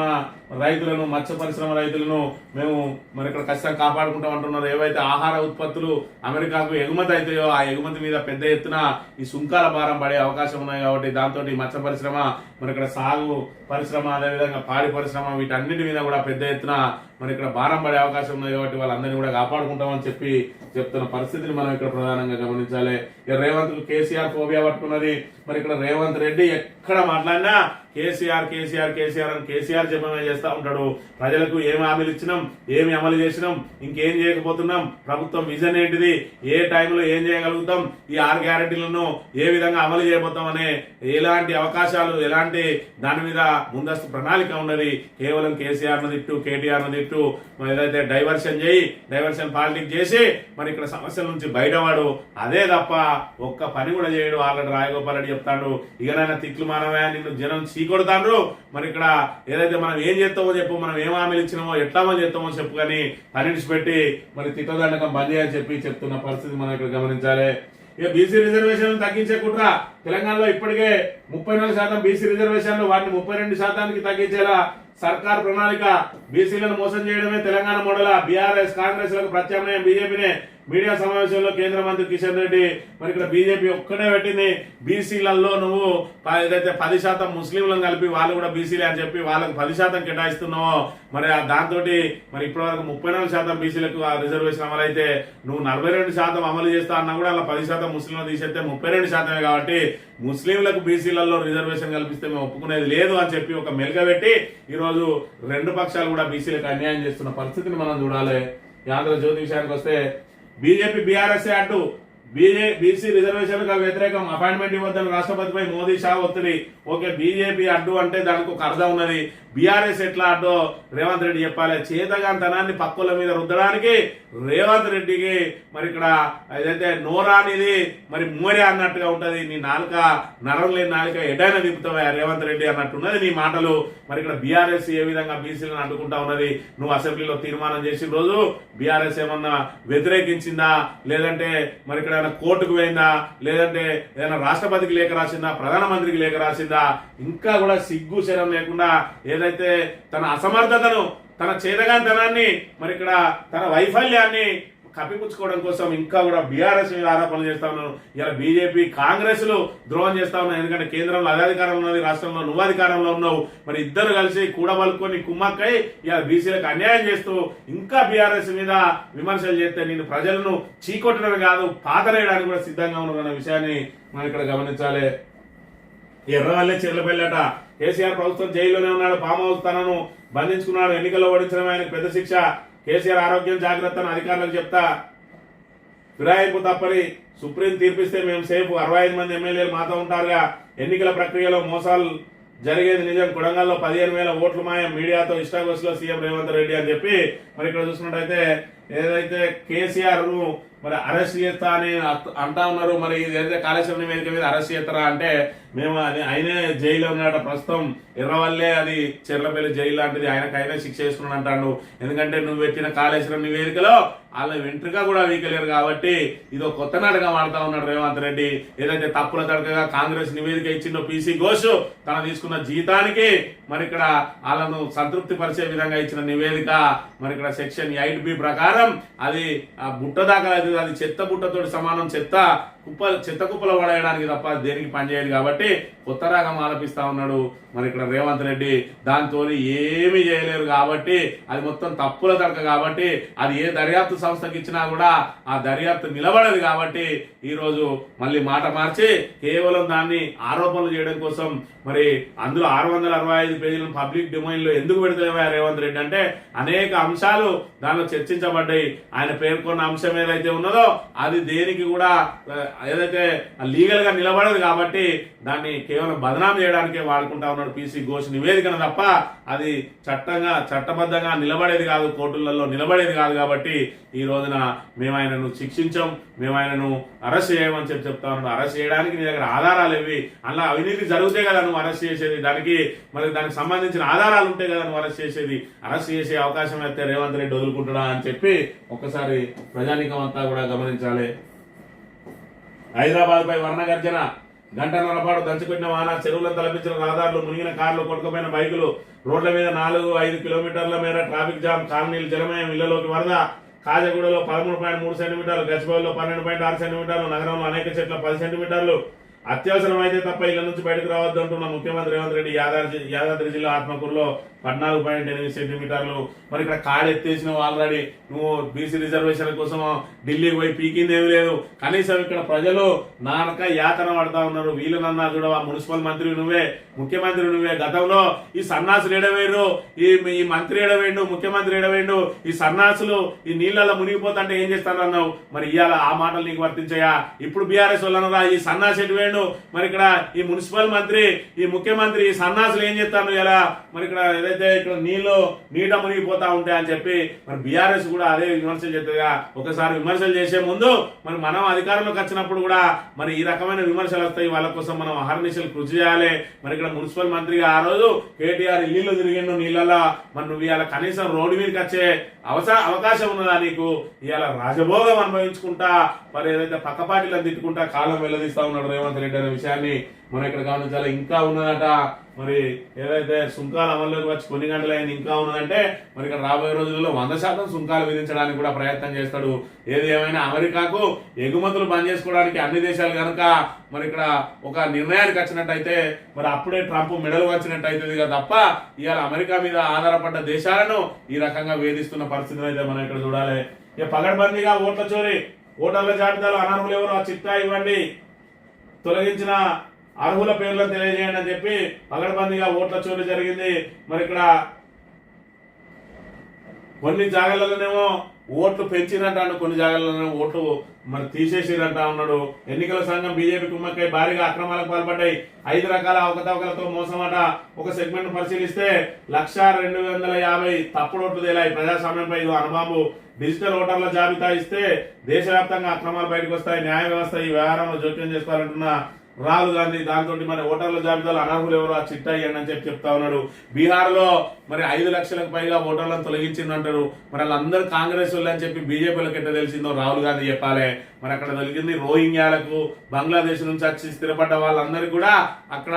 రైతులను, మత్స్య పరిశ్రమ రైతులను మేము మరి ఇక్కడ ఖచ్చితంగా కాపాడుకుంటాం అంటున్నారు. ఏవైతే ఆహార ఉత్పత్తులు అమెరికాకు ఎగుమతి అవుతాయో ఆ ఎగుమతి మీద పెద్ద ఎత్తున ఈ సుంకాల భారం పడే అవకాశం ఉన్నాయి. కాబట్టి దాంతో మత్స్య పరిశ్రమ, మరి ఇక్కడ సాగు పరిశ్రమ, అదేవిధంగా పాడి పరిశ్రమ వీటన్నిటి మీద కూడా పెద్ద ఎత్తున మరి ఇక్కడ భారం పడే అవకాశం ఉంది. కాబట్టి వాళ్ళందరినీ కూడా కాపాడుకుంటామని చెప్పి చెప్తున్న పరిస్థితిని మనం ఇక్కడ ప్రధానంగా గమనించాలి. రేవంత్ కేసీఆర్ ఫోబియా పట్టుకున్నది. మరి ఇక్కడ రేవంత్ రెడ్డి ఎక్కడ మాట్లాడినా కేసీఆర్ కేసీఆర్ కేసీఆర్ అని కేసీఆర్ చెప్పమే చేస్తా ఉంటాడు. ప్రజలకు ఏమి హామీలు ఇచ్చినాం, ఏమి అమలు చేసినాం, ఇంకేం చేయకపోతున్నాం, ప్రభుత్వం విజన్ ఏంటిది, ఏ టైంలో ఏం చేయగలుగుతాం, ఈ 6 గ్యారెంటీలను ఏ విధంగా అమలు చేయబోతాం అనే ఎలాంటి అవకాశాలు, ఎలాంటి దాని మీద ముందస్తు ప్రణాళిక ఉన్నది. కేవలం కేసీఆర్ ను తిట్టు, కేటీఆర్ ను తిట్టు, మరి ఏదైతే డైవర్షన్ చేయి, డైవర్షన్ పాలిటిక్స్ చేసి మరి ఇక్కడ సమస్యల నుంచి బయటవాడు. అదే తప్ప ఒక్క పని కూడా చేయడు. ఆల్రెడీ రాజగోపాల్ రెడ్డి చెప్తాడు, ఇకనైనా తిట్లు మానవే, నిన్ను జనం చీకొడతాండ్రు. మరి ఇక్కడ ఏదైతే మనం ఏం చేస్తామో చెప్పు, మనం ఏం హామీలు ఇచ్చినామో ఎట్లా మనం చేస్తామో చెప్పు, కానీ పనిడిచి పెట్టి మరి తిట్టదండకం బంద్ చేయని చెప్పి చెప్తున్న పరిస్థితి మనం ఇక్కడ గమనించాలి. ఇక బీసీ రిజర్వేషన్ తగ్గించే కుట్ర తెలంగాణలో ఇప్పటికే 34% బీసీ రిజర్వేషన్లు, వాటిని 32%కి తగ్గించేలా సర్కార్ ప్రణాళిక. బీసీలను మోసం చేయడమే తెలంగాణ మోడల్. బీఆర్ఎస్ కాంగ్రెస్ లకు ప్రత్యామ్నాయం బీజేపీనే. మీడియా సమావేశంలో కేంద్ర మంత్రి కిషన్ రెడ్డి మరి ఇక్కడ బీజేపీ ఒక్కడే పెట్టింది. బీసీలలో నువ్వు ఏదైతే 10% ముస్లింలను కలిపి వాళ్ళు కూడా బీసీలే అని చెప్పి వాళ్ళకి 10% కేటాయిస్తున్నావో మరి దాంతో మరి ఇప్పటివరకు 34% బీసీలకు రిజర్వేషన్ అమలైతే నువ్వు 42% అమలు చేస్తా అన్నా కూడా అలా 10% ముస్లింలు తీసేస్తే 32%. కాబట్టి ముస్లింలకు బీసీలలో రిజర్వేషన్ కల్పిస్తే మేము ఒప్పుకునేది లేదు అని చెప్పి ఒక మెలుగబెట్టి ఈరోజు 2 పక్షాలు కూడా బీసీలకు అన్యాయం చేస్తున్న పరిస్థితిని మనం చూడాలి. ఆంధ్రజ్యోతి విషయానికి వస్తే బీజేపీ బీఆర్ఎస్ అడ్డు, బీసీ రిజర్వేషన్లకు వ్యతిరేకం, అపాయింట్మెంట్ ఇవ్వద్దని రాష్ట్రపతిపై మోదీ షా ఒత్తిడి. ఓకే, బీజేపీ అడ్డు అంటే దానికి ఒక అర్థం ఉన్నది. బీఆర్ఎస్ ఎట్లా అడ్డో రేవంత్ రెడ్డి చెప్పాలి. చేతగాంతనాన్ని పక్కుల మీద రుద్దడానికి రేవంత్ రెడ్డికి మరి ఇక్కడ ఏదైతే నోరానిది మరి మోరే అన్నట్టుగా ఉంటది. నీ నాలుక నరం లేని నాలుక ఎడైనా దిప్పుతావా రేవంత్ రెడ్డి అన్నట్టున్నది నీ మాటలు. మరి ఇక్కడ బీఆర్ఎస్ ఏ విధంగా బీసీలను అడ్డుకుంటా ఉన్నది. నువ్వు అసెంబ్లీలో తీర్మానం చేసిన రోజు బీఆర్ఎస్ ఏమన్నా వ్యతిరేకించిందా, లేదంటే మరి ఇక్కడ కోర్టుకు పోయిందా, లేదంటే ఏదైనా రాష్ట్రపతికి లేఖ రాసిందా, ప్రధానమంత్రికి లేఖ రాసిందా? ఇంకా కూడా సిగ్గు శరం లేకుండా ఏదైతే తన అసమర్థతను, తన చేతగాంతనాన్ని, మరి ఇక్కడ తన వైఫల్యాన్ని కప్పిపుచ్చుకోవడం కోసం ఇంకా కూడా బీఆర్ఎస్ మీద ఆరోపణలు చేస్తా ఉన్నారు. ఇలా బీజేపీ కాంగ్రెస్ లు ద్రోహం చేస్తా ఉన్నాయి. ఎందుకంటే కేంద్రంలో అదే అధికారంలో ఉన్నది, రాష్ట్రంలో నువ్వు అధికారంలో ఉన్నావు. మరి ఇద్దరు కలిసి కూడబలుకొని కుమ్మక్కై ఇలా బీసీలకు అన్యాయం చేస్తూ ఇంకా బీఆర్ఎస్ మీద విమర్శలు చేస్తే నేను ప్రజలను చీకొట్టడమే కాదు పాతరేయడానికి కూడా సిద్ధంగా ఉన్నారన్న విషయాన్ని మనం ఇక్కడ గమనించాలి. ఎర్రవల్లే చెర్లపల్లెట కేసీఆర్ ప్రభుత్వం జైల్లోనే ఉన్నాడు. ఫామ్ హౌస్ తనను బంధించుకున్నాడు. ఎన్నికల్లో ఓడించడమే ఆయనకు పెద్ద శిక్ష. కేసీఆర్ ఆరోగ్యం జాగ్రత్తను అధికారులకు చెప్తా. ఫిరాయింపు తప్పని సుప్రీం తీర్పిస్తే మేము సేఫ్. 65 మంది ఎమ్మెల్యేలు మాతో ఉంటారుగా. ఎన్నికల ప్రక్రియలో మోసాలు జరిగేది నిజం. కొడంగల్లో 15,000 ఓట్లు మాయం. మీడియాతో ఇష్టాగోష్లో సీఎం రేవంత్ రెడ్డి అని చెప్పి మరి ఇక్కడ చూసుకున్నట్టయితే ఏదైతే కేసీఆర్ ను మరి అరెస్ట్ చేస్తా అని అంటా ఉన్నారు. మరి ఏదైతే కాళేశ్వరం నివేదిక మీద అరెస్ట్ చేస్తారా అంటే మేము ఆయనే జైల్లో ఉన్నాడ ప్రస్తుతం. ఎర్రవల్లే అది చెర్లపల్లి జైలు లాంటిది, ఆయనకైనా శిక్ష వేసుకున్నాడు అంటాడు. ఎందుకంటే నువ్వు పెట్టిన కాళేశ్వరం నివేదికలో వాళ్ళ వెంట్రుక కూడా వీకలేరు. కాబట్టి ఇదో కొత్త నాటకం ఆడుతా ఉన్నాడు రేవంత్ రెడ్డి. ఏదైతే తప్పుల తడకగా కాంగ్రెస్ నివేదిక ఇచ్చిందో పీసీ ఘోష్ తన తీసుకున్న జీతానికి మరి ఇక్కడ వాళ్ళను సంతృప్తి పరిచే విధంగా ఇచ్చిన నివేదిక మరి ఇక్కడ సెక్షన్ 8B ప్రకారం అది బుట్ట దాకా అది చెత్త బుట్టతోటి సమానం, చెత్త కుప్పలో పడేయడానికి తప్ప దేనికి పనిచేయదు. కాబట్టి కొత్త రాగం ఆలపిస్తా ఉన్నాడు మరి ఇక్కడ రేవంత్ రెడ్డి. దాంతో ఏమీ చేయలేరు కాబట్టి అది మొత్తం తప్పుల తడక కాబట్టి అది ఏ దర్యాప్తు సంస్థకి ఇచ్చినా కూడా ఆ దర్యాప్తు నిలబడదు. కాబట్టి ఈరోజు మళ్ళీ మాట మార్చి కేవలం దాన్ని ఆరోపణలు చేయడం కోసం మరి అందులో 665 పేజీలను పబ్లిక్ డొమైన్ లో ఎందుకు పెడతావా రేవంత్ రెడ్డి అంటే అనేక అంశాలు దానిలో చర్చించబడ్డాయి. ఆయన పేర్కొన్న అంశం ఏదైతే ఉన్నదో అది దేనికి కూడా ఏదైతే లీగల్ గా నిలబడదు కాబట్టి దాన్ని కేవలం బదనాం చేయడానికే వాడుకుంటా ఉన్నాడు పీసీ ఘోష్ నివేదికను తప్ప అది చట్టబద్ధంగా నిలబడేది కాదు, కోర్టులలో నిలబడేది కాదు. కాబట్టి ఈ రోజున మేము ఆయనను శిక్షించాం, మేము ఆయనను అరెస్ట్ చేయమని చెప్తా ఉన్నాడు. అరెస్ట్ చేయడానికి నీ దగ్గర ఆధారాలు ఇవి, అలా అవినీతి జరిగితే కదా నువ్వు అరెస్ట్ చేసేది, దానికి సంబంధించిన ఆధారాలు ఉంటే కదా నువ్వు అరెస్ట్ చేసేది. అరెస్ట్ చేసే అవకాశం అయితే రేవంత్ రెడ్డి వదులుకుంటున్నా అని చెప్పి ఒక్కసారి ప్రజానీకం అంతా కూడా గమనించాలి. హైదరాబాద్ పై వర్ణ గర్జన, గంటన్నర పాటు దంచుకున్న వాహన, చెరువులను తలపించిన రహదారులు, మునిగిన కార్లు, కొట్టుకుపోయిన బైకులు, రోడ్ల మీద 4-5 కిలోమీటర్ల మేర ట్రాఫిక్ జామ్, కాలనీలు జలమయం, ఇళ్లలోకి వరద. కాజగూడలో 13.3 సెంటీమీటర్లు, గచ్చిబౌలిలో 12.6 సెంటీమీటర్లు, నగరంలో అనేక చెట్ల 10 సెంటీమీటర్లు. అత్యవసరం అయితే తప్ప ఇళ్ల నుంచి బయటకు రావద్దు అంటున్న ముఖ్యమంత్రి రేవంత్ రెడ్డి. యాదాద్రి జిల్లా ఆత్మకూరులో 14.8 సెంటీమీటర్లు. మరి ఇక్కడ కాడు ఎత్తేసినావు ఆల్రెడీ, నువ్వు బీసీ రిజర్వేషన్ కోసం ఢిల్లీకి పోయి పీకిందేమీ లేదు. కనీసం ఇక్కడ ప్రజలు నానక యాతన పడతా ఉన్నారు. వీళ్ళనన్నా చూడవా, మున్సిపల్ మంత్రి నువ్వే, ముఖ్యమంత్రి నువ్వే. గతంలో ఈ సన్నాసులు ఎడవేండు, ఈ మంత్రి ఎడవేండు, ముఖ్యమంత్రి ఎడవేండు, ఈ సన్నాసులు ఈ నీళ్ళలో మునిగిపోతుంటే ఏం చేస్తానన్నావు. మరి ఇవాళ ఆ మాటలు నీకు వర్తించాయా? ఇప్పుడు బీఆర్ఎస్ వాళ్ళనరా ఈ సన్నాసి ఎటువేండు. మరి ఇక్కడ ఈ మున్సిపల్ మంత్రి, ఈ ముఖ్యమంత్రి, ఈ సన్నాసులు ఏం చేస్తాను ఇలా. మరి ఇక్కడ ఏదైతే ఇక్కడ నీట మునిగిపోతా ఉంటాయి అని చెప్పి మరి బీఆర్ఎస్ కూడా అదే విమర్శలు చేస్తుందిగా. ఒకసారి విమర్శలు చేసే ముందు మరి మనం అధికారంలోకి వచ్చినప్పుడు కూడా మరి ఈ రకమైన విమర్శలు వస్తాయి. వాళ్ళ కోసం మనం అహర్నిశలు కృషి చేయాలి. మరి ఇక్కడ మున్సిపల్ మంత్రిగా ఆ రోజు కేటీఆర్ ఇల్లు తిరిగిండు నీళ్ళలో. మరి నువ్వు ఇవాళ కనీసం రోడ్డు మీదకి వచ్చే అవకాశం ఉన్నదా నీకు? ఇవాళ రాజభోగం అనుభవించుకుంటా మరి ఏదైతే పక్క పార్టీలను తిట్టుకుంటా కాలం వెల్లదీస్తా ఉన్నాడు రేవంత్ రెడ్డి అనే విషయాన్ని మనం ఇక్కడ గమనించాలి. ఇంకా ఉన్నదట మరి ఏదైతే సుంకాలు అమల్లోకి వచ్చి కొన్ని గంటలైంది, ఇంకా ఉన్నదంటే మరి ఇక్కడ రాబోయే రోజుల్లో 100% సుంకాలు విధించడానికి కూడా ప్రయత్నం చేస్తాడు. ఏది ఏమైనా అమెరికాకు ఎగుమతులు బంద్ చేసుకోవడానికి అన్ని దేశాలు కనుక మరి ఇక్కడ ఒక నిర్ణయానికి వచ్చినట్టయితే మరి అప్పుడే ట్రంప్ మెడలు వచ్చినట్టు అవుతుంది కదా తప్ప ఇవాళ అమెరికా మీద ఆధారపడ్డ దేశాలను ఈ రకంగా వేధిస్తున్న పరిస్థితులు అయితే మనం ఇక్కడ చూడాలి. ఇక పగడ్బందీగా ఓట్ల చోరీ, ఓటర్ల జాబితాలో అనర్హులు ఎవరు ఆ చిట్టా ఇవ్వండి, తొలగించిన అర్హుల పేర్లను తెలియజేయండి అని చెప్పి పగడ్బందీగా ఓట్ల చోరీ జరిగింది. మరి ఇక్కడ కొన్ని జాగాలలోనేమో ఓట్లు పెంచినట్టు, కొన్ని జాగాలలోనేమో ఓట్లు మరి తీసేసిరంటా ఉన్నాడు. ఎన్నికల సంఘం బీజేపీ కుమ్మక్కై భారీగా అక్రమాలకు పాల్పడ్డాయి. 5 రకాల అవకతవకలతో మోసమాట. ఒక సెగ్మెంట్ పరిశీలిస్తే 1,250 తప్పుడు ఓట్లు తేలాయి. ప్రజాస్వామ్యంపై ఇది అనుబాబు. డిజిటల్ ఓటర్ల జాబితా ఇస్తే దేశవ్యాప్తంగా అక్రమాలు బయటకు వస్తాయి. న్యాయ వ్యవస్థ ఈ వ్యవహారంలో జోక్యం చేసుకోవాలంటున్న రాహుల్ గాంధీ. దాంతో మరి ఓటర్ల జాబితాలో అనర్హులు ఎవరు ఆ చిట్టా ఇవ్వండి అని చెప్తా ఉన్నాడు. బీహార్ లో మరి 5 లక్షలకు పైగా ఓటర్లను తొలగించిందంటారు. మరి వాళ్ళందరూ కాంగ్రెస్ వాళ్ళు అని చెప్పి బీజేపీలకు ఎట్లా తెలిసిందో రాహుల్ గాంధీ చెప్పాలి. మరి అక్కడ తొలగింది రోహింగ్యాలకు, బంగ్లాదేశ్ నుంచి వచ్చి స్థిరపడ్డ వాళ్ళందరికీ కూడా అక్కడ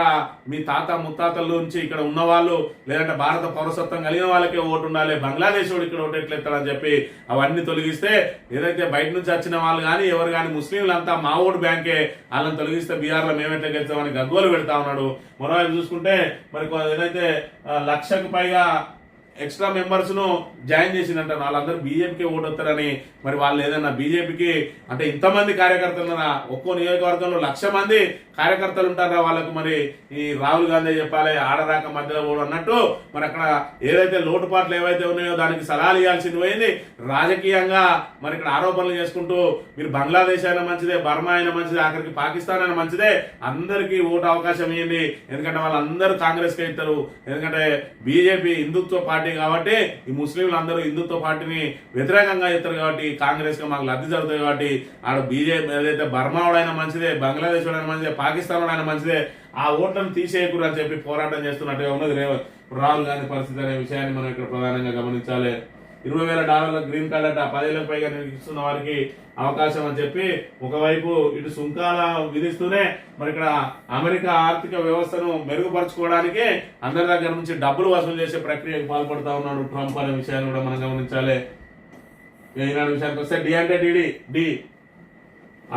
మీ తాత ముత్తాతల నుంచి ఇక్కడ ఉన్న వాళ్ళు లేదంటే భారత పౌరసత్వం కలిగిన వాళ్ళకే ఓటు ఉండాలి, బంగ్లాదేశ్ వాడు ఇక్కడ ఓటు ఎట్లెత్తాడని చెప్పి అవన్నీ తొలగిస్తే ఏదైతే బయట నుంచి వచ్చిన వాళ్ళు కానీ ఎవరు కానీ ముస్లింలంతా మా ఓటు బ్యాంకే, వాళ్ళని తొలగిస్తే బీహార్ లో మేమెట్లా గెలుస్తామని గగ్గోలు పెడతా ఉన్నాడు. మరోవైపు చూసుకుంటే మరి ఏదైతే 1,00,000కు పైగా ఎక్స్ట్రా మెంబర్స్ ను జాయిన్ చేసిందంటారు. వాళ్ళందరూ బీజేపీకి ఓటు వస్తారని. మరి వాళ్ళు ఏదన్నా బీజేపీకి అంటే ఇంతమంది కార్యకర్తలు ఒక్కో నియోజకవర్గంలో 1,00,000 మంది కార్యకర్తలు ఉంటారా వాళ్ళకు మరి ఈ రాహుల్ గాంధీ చెప్పాలి ఆడరాక మధ్యలో ఓడు అన్నట్టు. మరి అక్కడ ఏదైతే లోటుపాట్లు ఏవైతే ఉన్నాయో దానికి సలహాలు ఇవ్వాల్సింది పోయింది. రాజకీయంగా మరి ఇక్కడ ఆరోపణలు చేసుకుంటూ మీరు బంగ్లాదేశ్ అయినా మంచిదే, బర్మా అయినా మంచిదే, ఆఖరికి పాకిస్తాన్ అయినా మంచిదే, అందరికీ ఓటు అవకాశం ఇవ్వండి. ఎందుకంటే వాళ్ళందరూ కాంగ్రెస్ కి ఇస్తారు. ఎందుకంటే బీజేపీ హిందుత్వ పార్టీ కాబట్టి ఈ ముస్లింలు అందరూ హిందుత్వ పార్టీని వ్యతిరేకంగా చెప్తారు కాబట్టి కాంగ్రెస్ కి మాకు లబ్ధి జరుగుతుంది. కాబట్టి ఆడ బీజేపీ ఏదైతే బర్మా వాడైనా మంచిదే, బంగ్లాదేశ్ వాడైనా మంచిదే, పాకిస్తాన్ వాడైనా మంచిదే, ఆ ఓట్లను తీసేయకూడదు అని చెప్పి పోరాటం చేస్తున్నట్టుగా ఉన్నది రాహుల్ గాంధీ పరిస్థితి అనే విషయాన్ని మనం ఇక్కడ ప్రధానంగా గమనించాలి. $20,000 గ్రీన్ కార్డ్ అట 10 ఏళ్లకు పైగా నిరీక్షిస్తున్న వారికి అవకాశం అని చెప్పి ఒకవైపు ఇటు సుంకాల విధిస్తూనే మరి ఇక్కడ అమెరికా ఆర్థిక వ్యవస్థను మెరుగుపరచుకోవడానికి అందరి దగ్గర నుంచి డబ్బులు వసూలు చేసే ప్రక్రియకు పాల్పడుతా ఉన్నాడు ట్రంప్ అనే విషయాన్ని కూడా మనం గమనించాలి. ఈనాడు విషయానికి వస్తే డి అంటే డి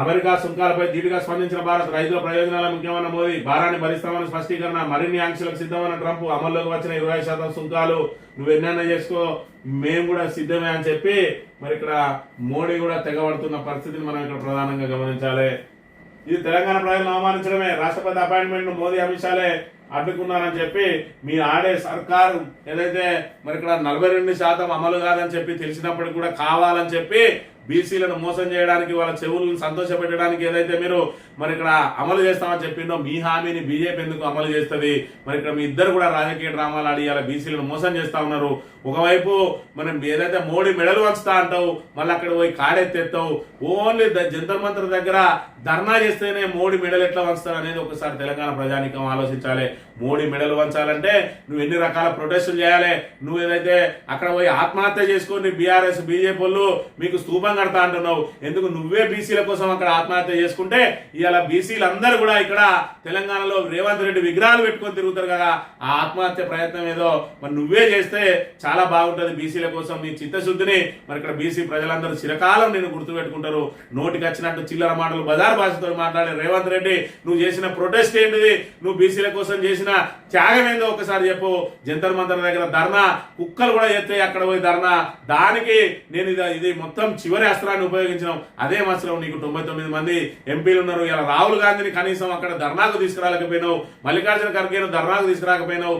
అమెరికా సుంకాలపై ధీటుగా స్పందించిన భారత్, రైతుల ప్రయోజనాల ముఖ్యమైన మోదీ, భారాన్ని భరిస్తామని స్పష్టీకరణ, మరిన్ని ఆంక్షలకు సిద్ధమైన ట్రంప్, అమల్లోకి వచ్చిన 20% సుంకాలు నువ్వు ఎన్నైనా చేసుకో మేము కూడా సిద్ధమే అని చెప్పి మరి ఇక్కడ మోడీ కూడా తెగబడుతున్న పరిస్థితిని మనం ఇక్కడ ప్రధానంగా గమనించాలి. ఇది తెలంగాణ ప్రజలను అవమానించడమే. రాష్ట్రపతి అపాయింట్మెంట్ ను మోదీ అమిత్ షాలే అడ్డుకున్నారని చెప్పి మీ ఆడే సర్కారు ఏదైతే మరి ఇక్కడ 42% అమలు కాదని చెప్పి తెలిసినప్పటికీ కూడా కావాలని చెప్పి బీసీలను మోసం చేయడానికి, వాళ్ళ చెవులను సంతోషపెట్టడానికి ఏదైతే మీరు మరి ఇక్కడ అమలు చేస్తామని చెప్పిండో మీ హామీని బీజేపీ ఎందుకు అమలు చేస్తుంది? మరి ఇక్కడ మీ ఇద్దరు కూడా రాజకీయ డ్రామాలు ఆడి ఇలా బీసీలను మోసం చేస్తా ఉన్నారు. ఒకవైపు మనం ఏదైతే మోడీ మెడలు వంచుతా అంటావు, మళ్ళీ అక్కడ పోయి కాడెత్తేస్తావు. ఓన్లీ జంతర్ మంతర్ దగ్గర ధర్నా చేస్తేనే మోడీ మెడలు ఎట్లా వంచుతారు అనేది ఒకసారి తెలంగాణ ప్రజానీకం ఆలోచించాలి. మోడీ మెడలు వంచాలంటే నువ్వు ఎన్ని రకాల ప్రొటెస్టులు చేయాలి? నువ్వు ఏదైతే అక్కడ పోయి ఆత్మహత్య చేసుకొని బీఆర్ఎస్ బీజేపీ వాళ్ళు మీకు స్తూపం కడతా అంటున్నావు, ఎందుకు నువ్వే బీసీల కోసం అక్కడ ఆత్మహత్య చేసుకుంటే ఇవాళ బీసీలు అందరూ కూడా ఇక్కడ తెలంగాణలో రేవంత్ రెడ్డి విగ్రహాలు పెట్టుకొని తిరుగుతారు కదా. ఆ ఆత్మహత్య ప్రయత్నం ఏదో మరి నువ్వే చేస్తే చాలా బాగుంటది బీసీల కోసం. నీ చిత్తశుద్ధిని మరి ఇక్కడ బీసీ ప్రజలందరూ చిరకాలం నేను గుర్తుపెట్టుకుంటారు. నోటికి వచ్చినట్టు చిల్లర మాటలు బజార్ భాషతో మాట్లాడే రేవంత్ రెడ్డి, నువ్వు చేసిన ప్రొటెస్ట్ ఏంటిది? నువ్వు బీసీల కోసం చేసిన త్యాగం ఏందో ఒకసారి చెప్పు. జంతర్ మంతర్ దగ్గర ధర్నా, కుక్కలు కూడా ఎత్తే అక్కడ పోయి ధర్నా, దానికి నేను ఇది మొత్తం చివరి అస్త్రాన్ని ఉపయోగించినాం. అదే అస్త్రం నీకు 99 మంది ఎంపీలు ఉన్నారు. ఇలా రాహుల్ గాంధీని కనీసం అక్కడ ధర్నాకు తీసుకురాలేకపోయినావు, మల్లికార్జున ఖర్గేను ధర్నాకు తీసుకురాకపోయినావు,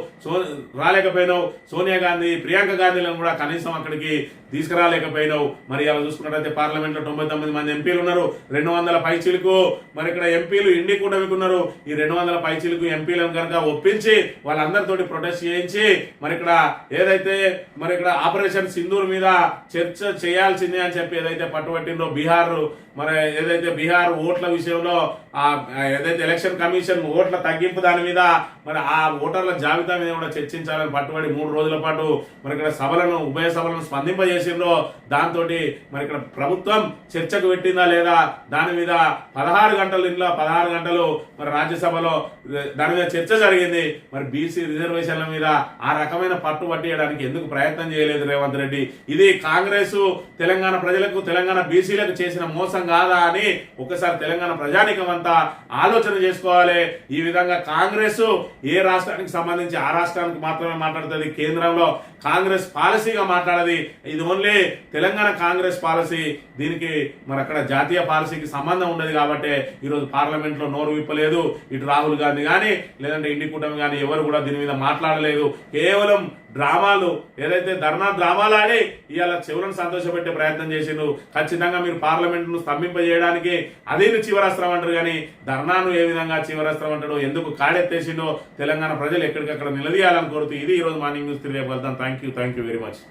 రాలేకపోయినావు, సోనియా గాంధీ ప్రియాంక గాంధీలను కూడా కనీసం అక్కడికి తీసుకురాలేకపోయినావు. మరి అలా చూసుకున్నట్టయితే పార్లమెంట్ లో 99 మంది ఎంపీలు ఉన్నారు. 200 పైచీలకు మరి ఇక్కడ ఎంపీలు ఇండి కూటమికి ఉన్నారు. ఈ 200 పైచీలకు ఎంపీలను కనుక ఒప్పించి వాళ్ళందరితోటి ప్రొటెస్ట్ చేయించి మరి ఇక్కడ ఏదైతే మరి ఇక్కడ ఆపరేషన్ సింధూర్ మీద చర్చ చేయాల్సిందే అని చెప్పి ఏదైతే పట్టుబట్టిందో బీహార్, మరి ఏదైతే బీహార్ ఓట్ల విషయంలో ఏదైతే ఎలక్షన్ కమిషన్ ఓట్ల తగ్గింపు దాని మీద మరి ఆ ఓటర్ల జాబితా మీద కూడా చర్చించాలని పట్టుబడి 3 రోజుల పాటు మరి ఇక్కడ ఉభయ సభలను స్పందింపజేసిండ్రో దాంతో మరి ఇక్కడ ప్రభుత్వం చర్చకు పెట్టిందా లేదా దాని మీద 16 గంటలు ఇంట్లో 16 గంటలు మరి రాజ్యసభలో దాని మీద చర్చ జరిగింది. మరి బీసీ రిజర్వేషన్ల మీద ఆ రకమైన పట్టు పట్టియడానికి ఎందుకు ప్రయత్నం చేయలేదు రేవంత్ రెడ్డి? ఇది కాంగ్రెస్ తెలంగాణ ప్రజలకు, తెలంగాణ బీసీలకు చేసిన మోసం కాదా అని ఒకసారి తెలంగాణ ప్రజానీకం అంతా ఆలోచన చేసుకోవాలి. ఈ విధంగా కాంగ్రెస్ ఏ రాష్ట్రానికి సంబంధించి ఆ రాష్ట్రానికి మాత్రమే మాట్లాడుతుంది, కేంద్రంలో కాంగ్రెస్ పాలసీగా మాట్లాడది. ఇది ఓన్లీ తెలంగాణ కాంగ్రెస్ పాలసీ, దీనికి మరి అక్కడ జాతీయ పాలసీకి సంబంధం ఉండదు. కాబట్టి ఈరోజు పార్లమెంట్ లో నోరు విప్పలేదు ఇటు రాహుల్ గాంధీ కానీ లేదంటే ఇండి కూటమి కానీ ఎవరు కూడా దీని మీద మాట్లాడలేదు. కేవలం డ్రామాలు ఏదైతే డ్రామాలు ఆడి ఇవాళ చెవులను సంతోషపెట్టే ప్రయత్నం చేసిండు. ఖచ్చితంగా మీరు పార్లమెంట్ ను స్తంభింపజేయడానికి అదే చివరస్త్రం అంటారు, కానీ ధర్నాను ఏ విధంగా చివరస్త్రం అంటాడో, ఎందుకు కాడెత్తేసిండో తెలంగాణ ప్రజలు ఎక్కడికక్కడ నిలదీయాలని కోరుతూ ఇది ఈ రోజు మార్నింగ్ న్యూస్ 3 వెళ్తాం. Thank you very much.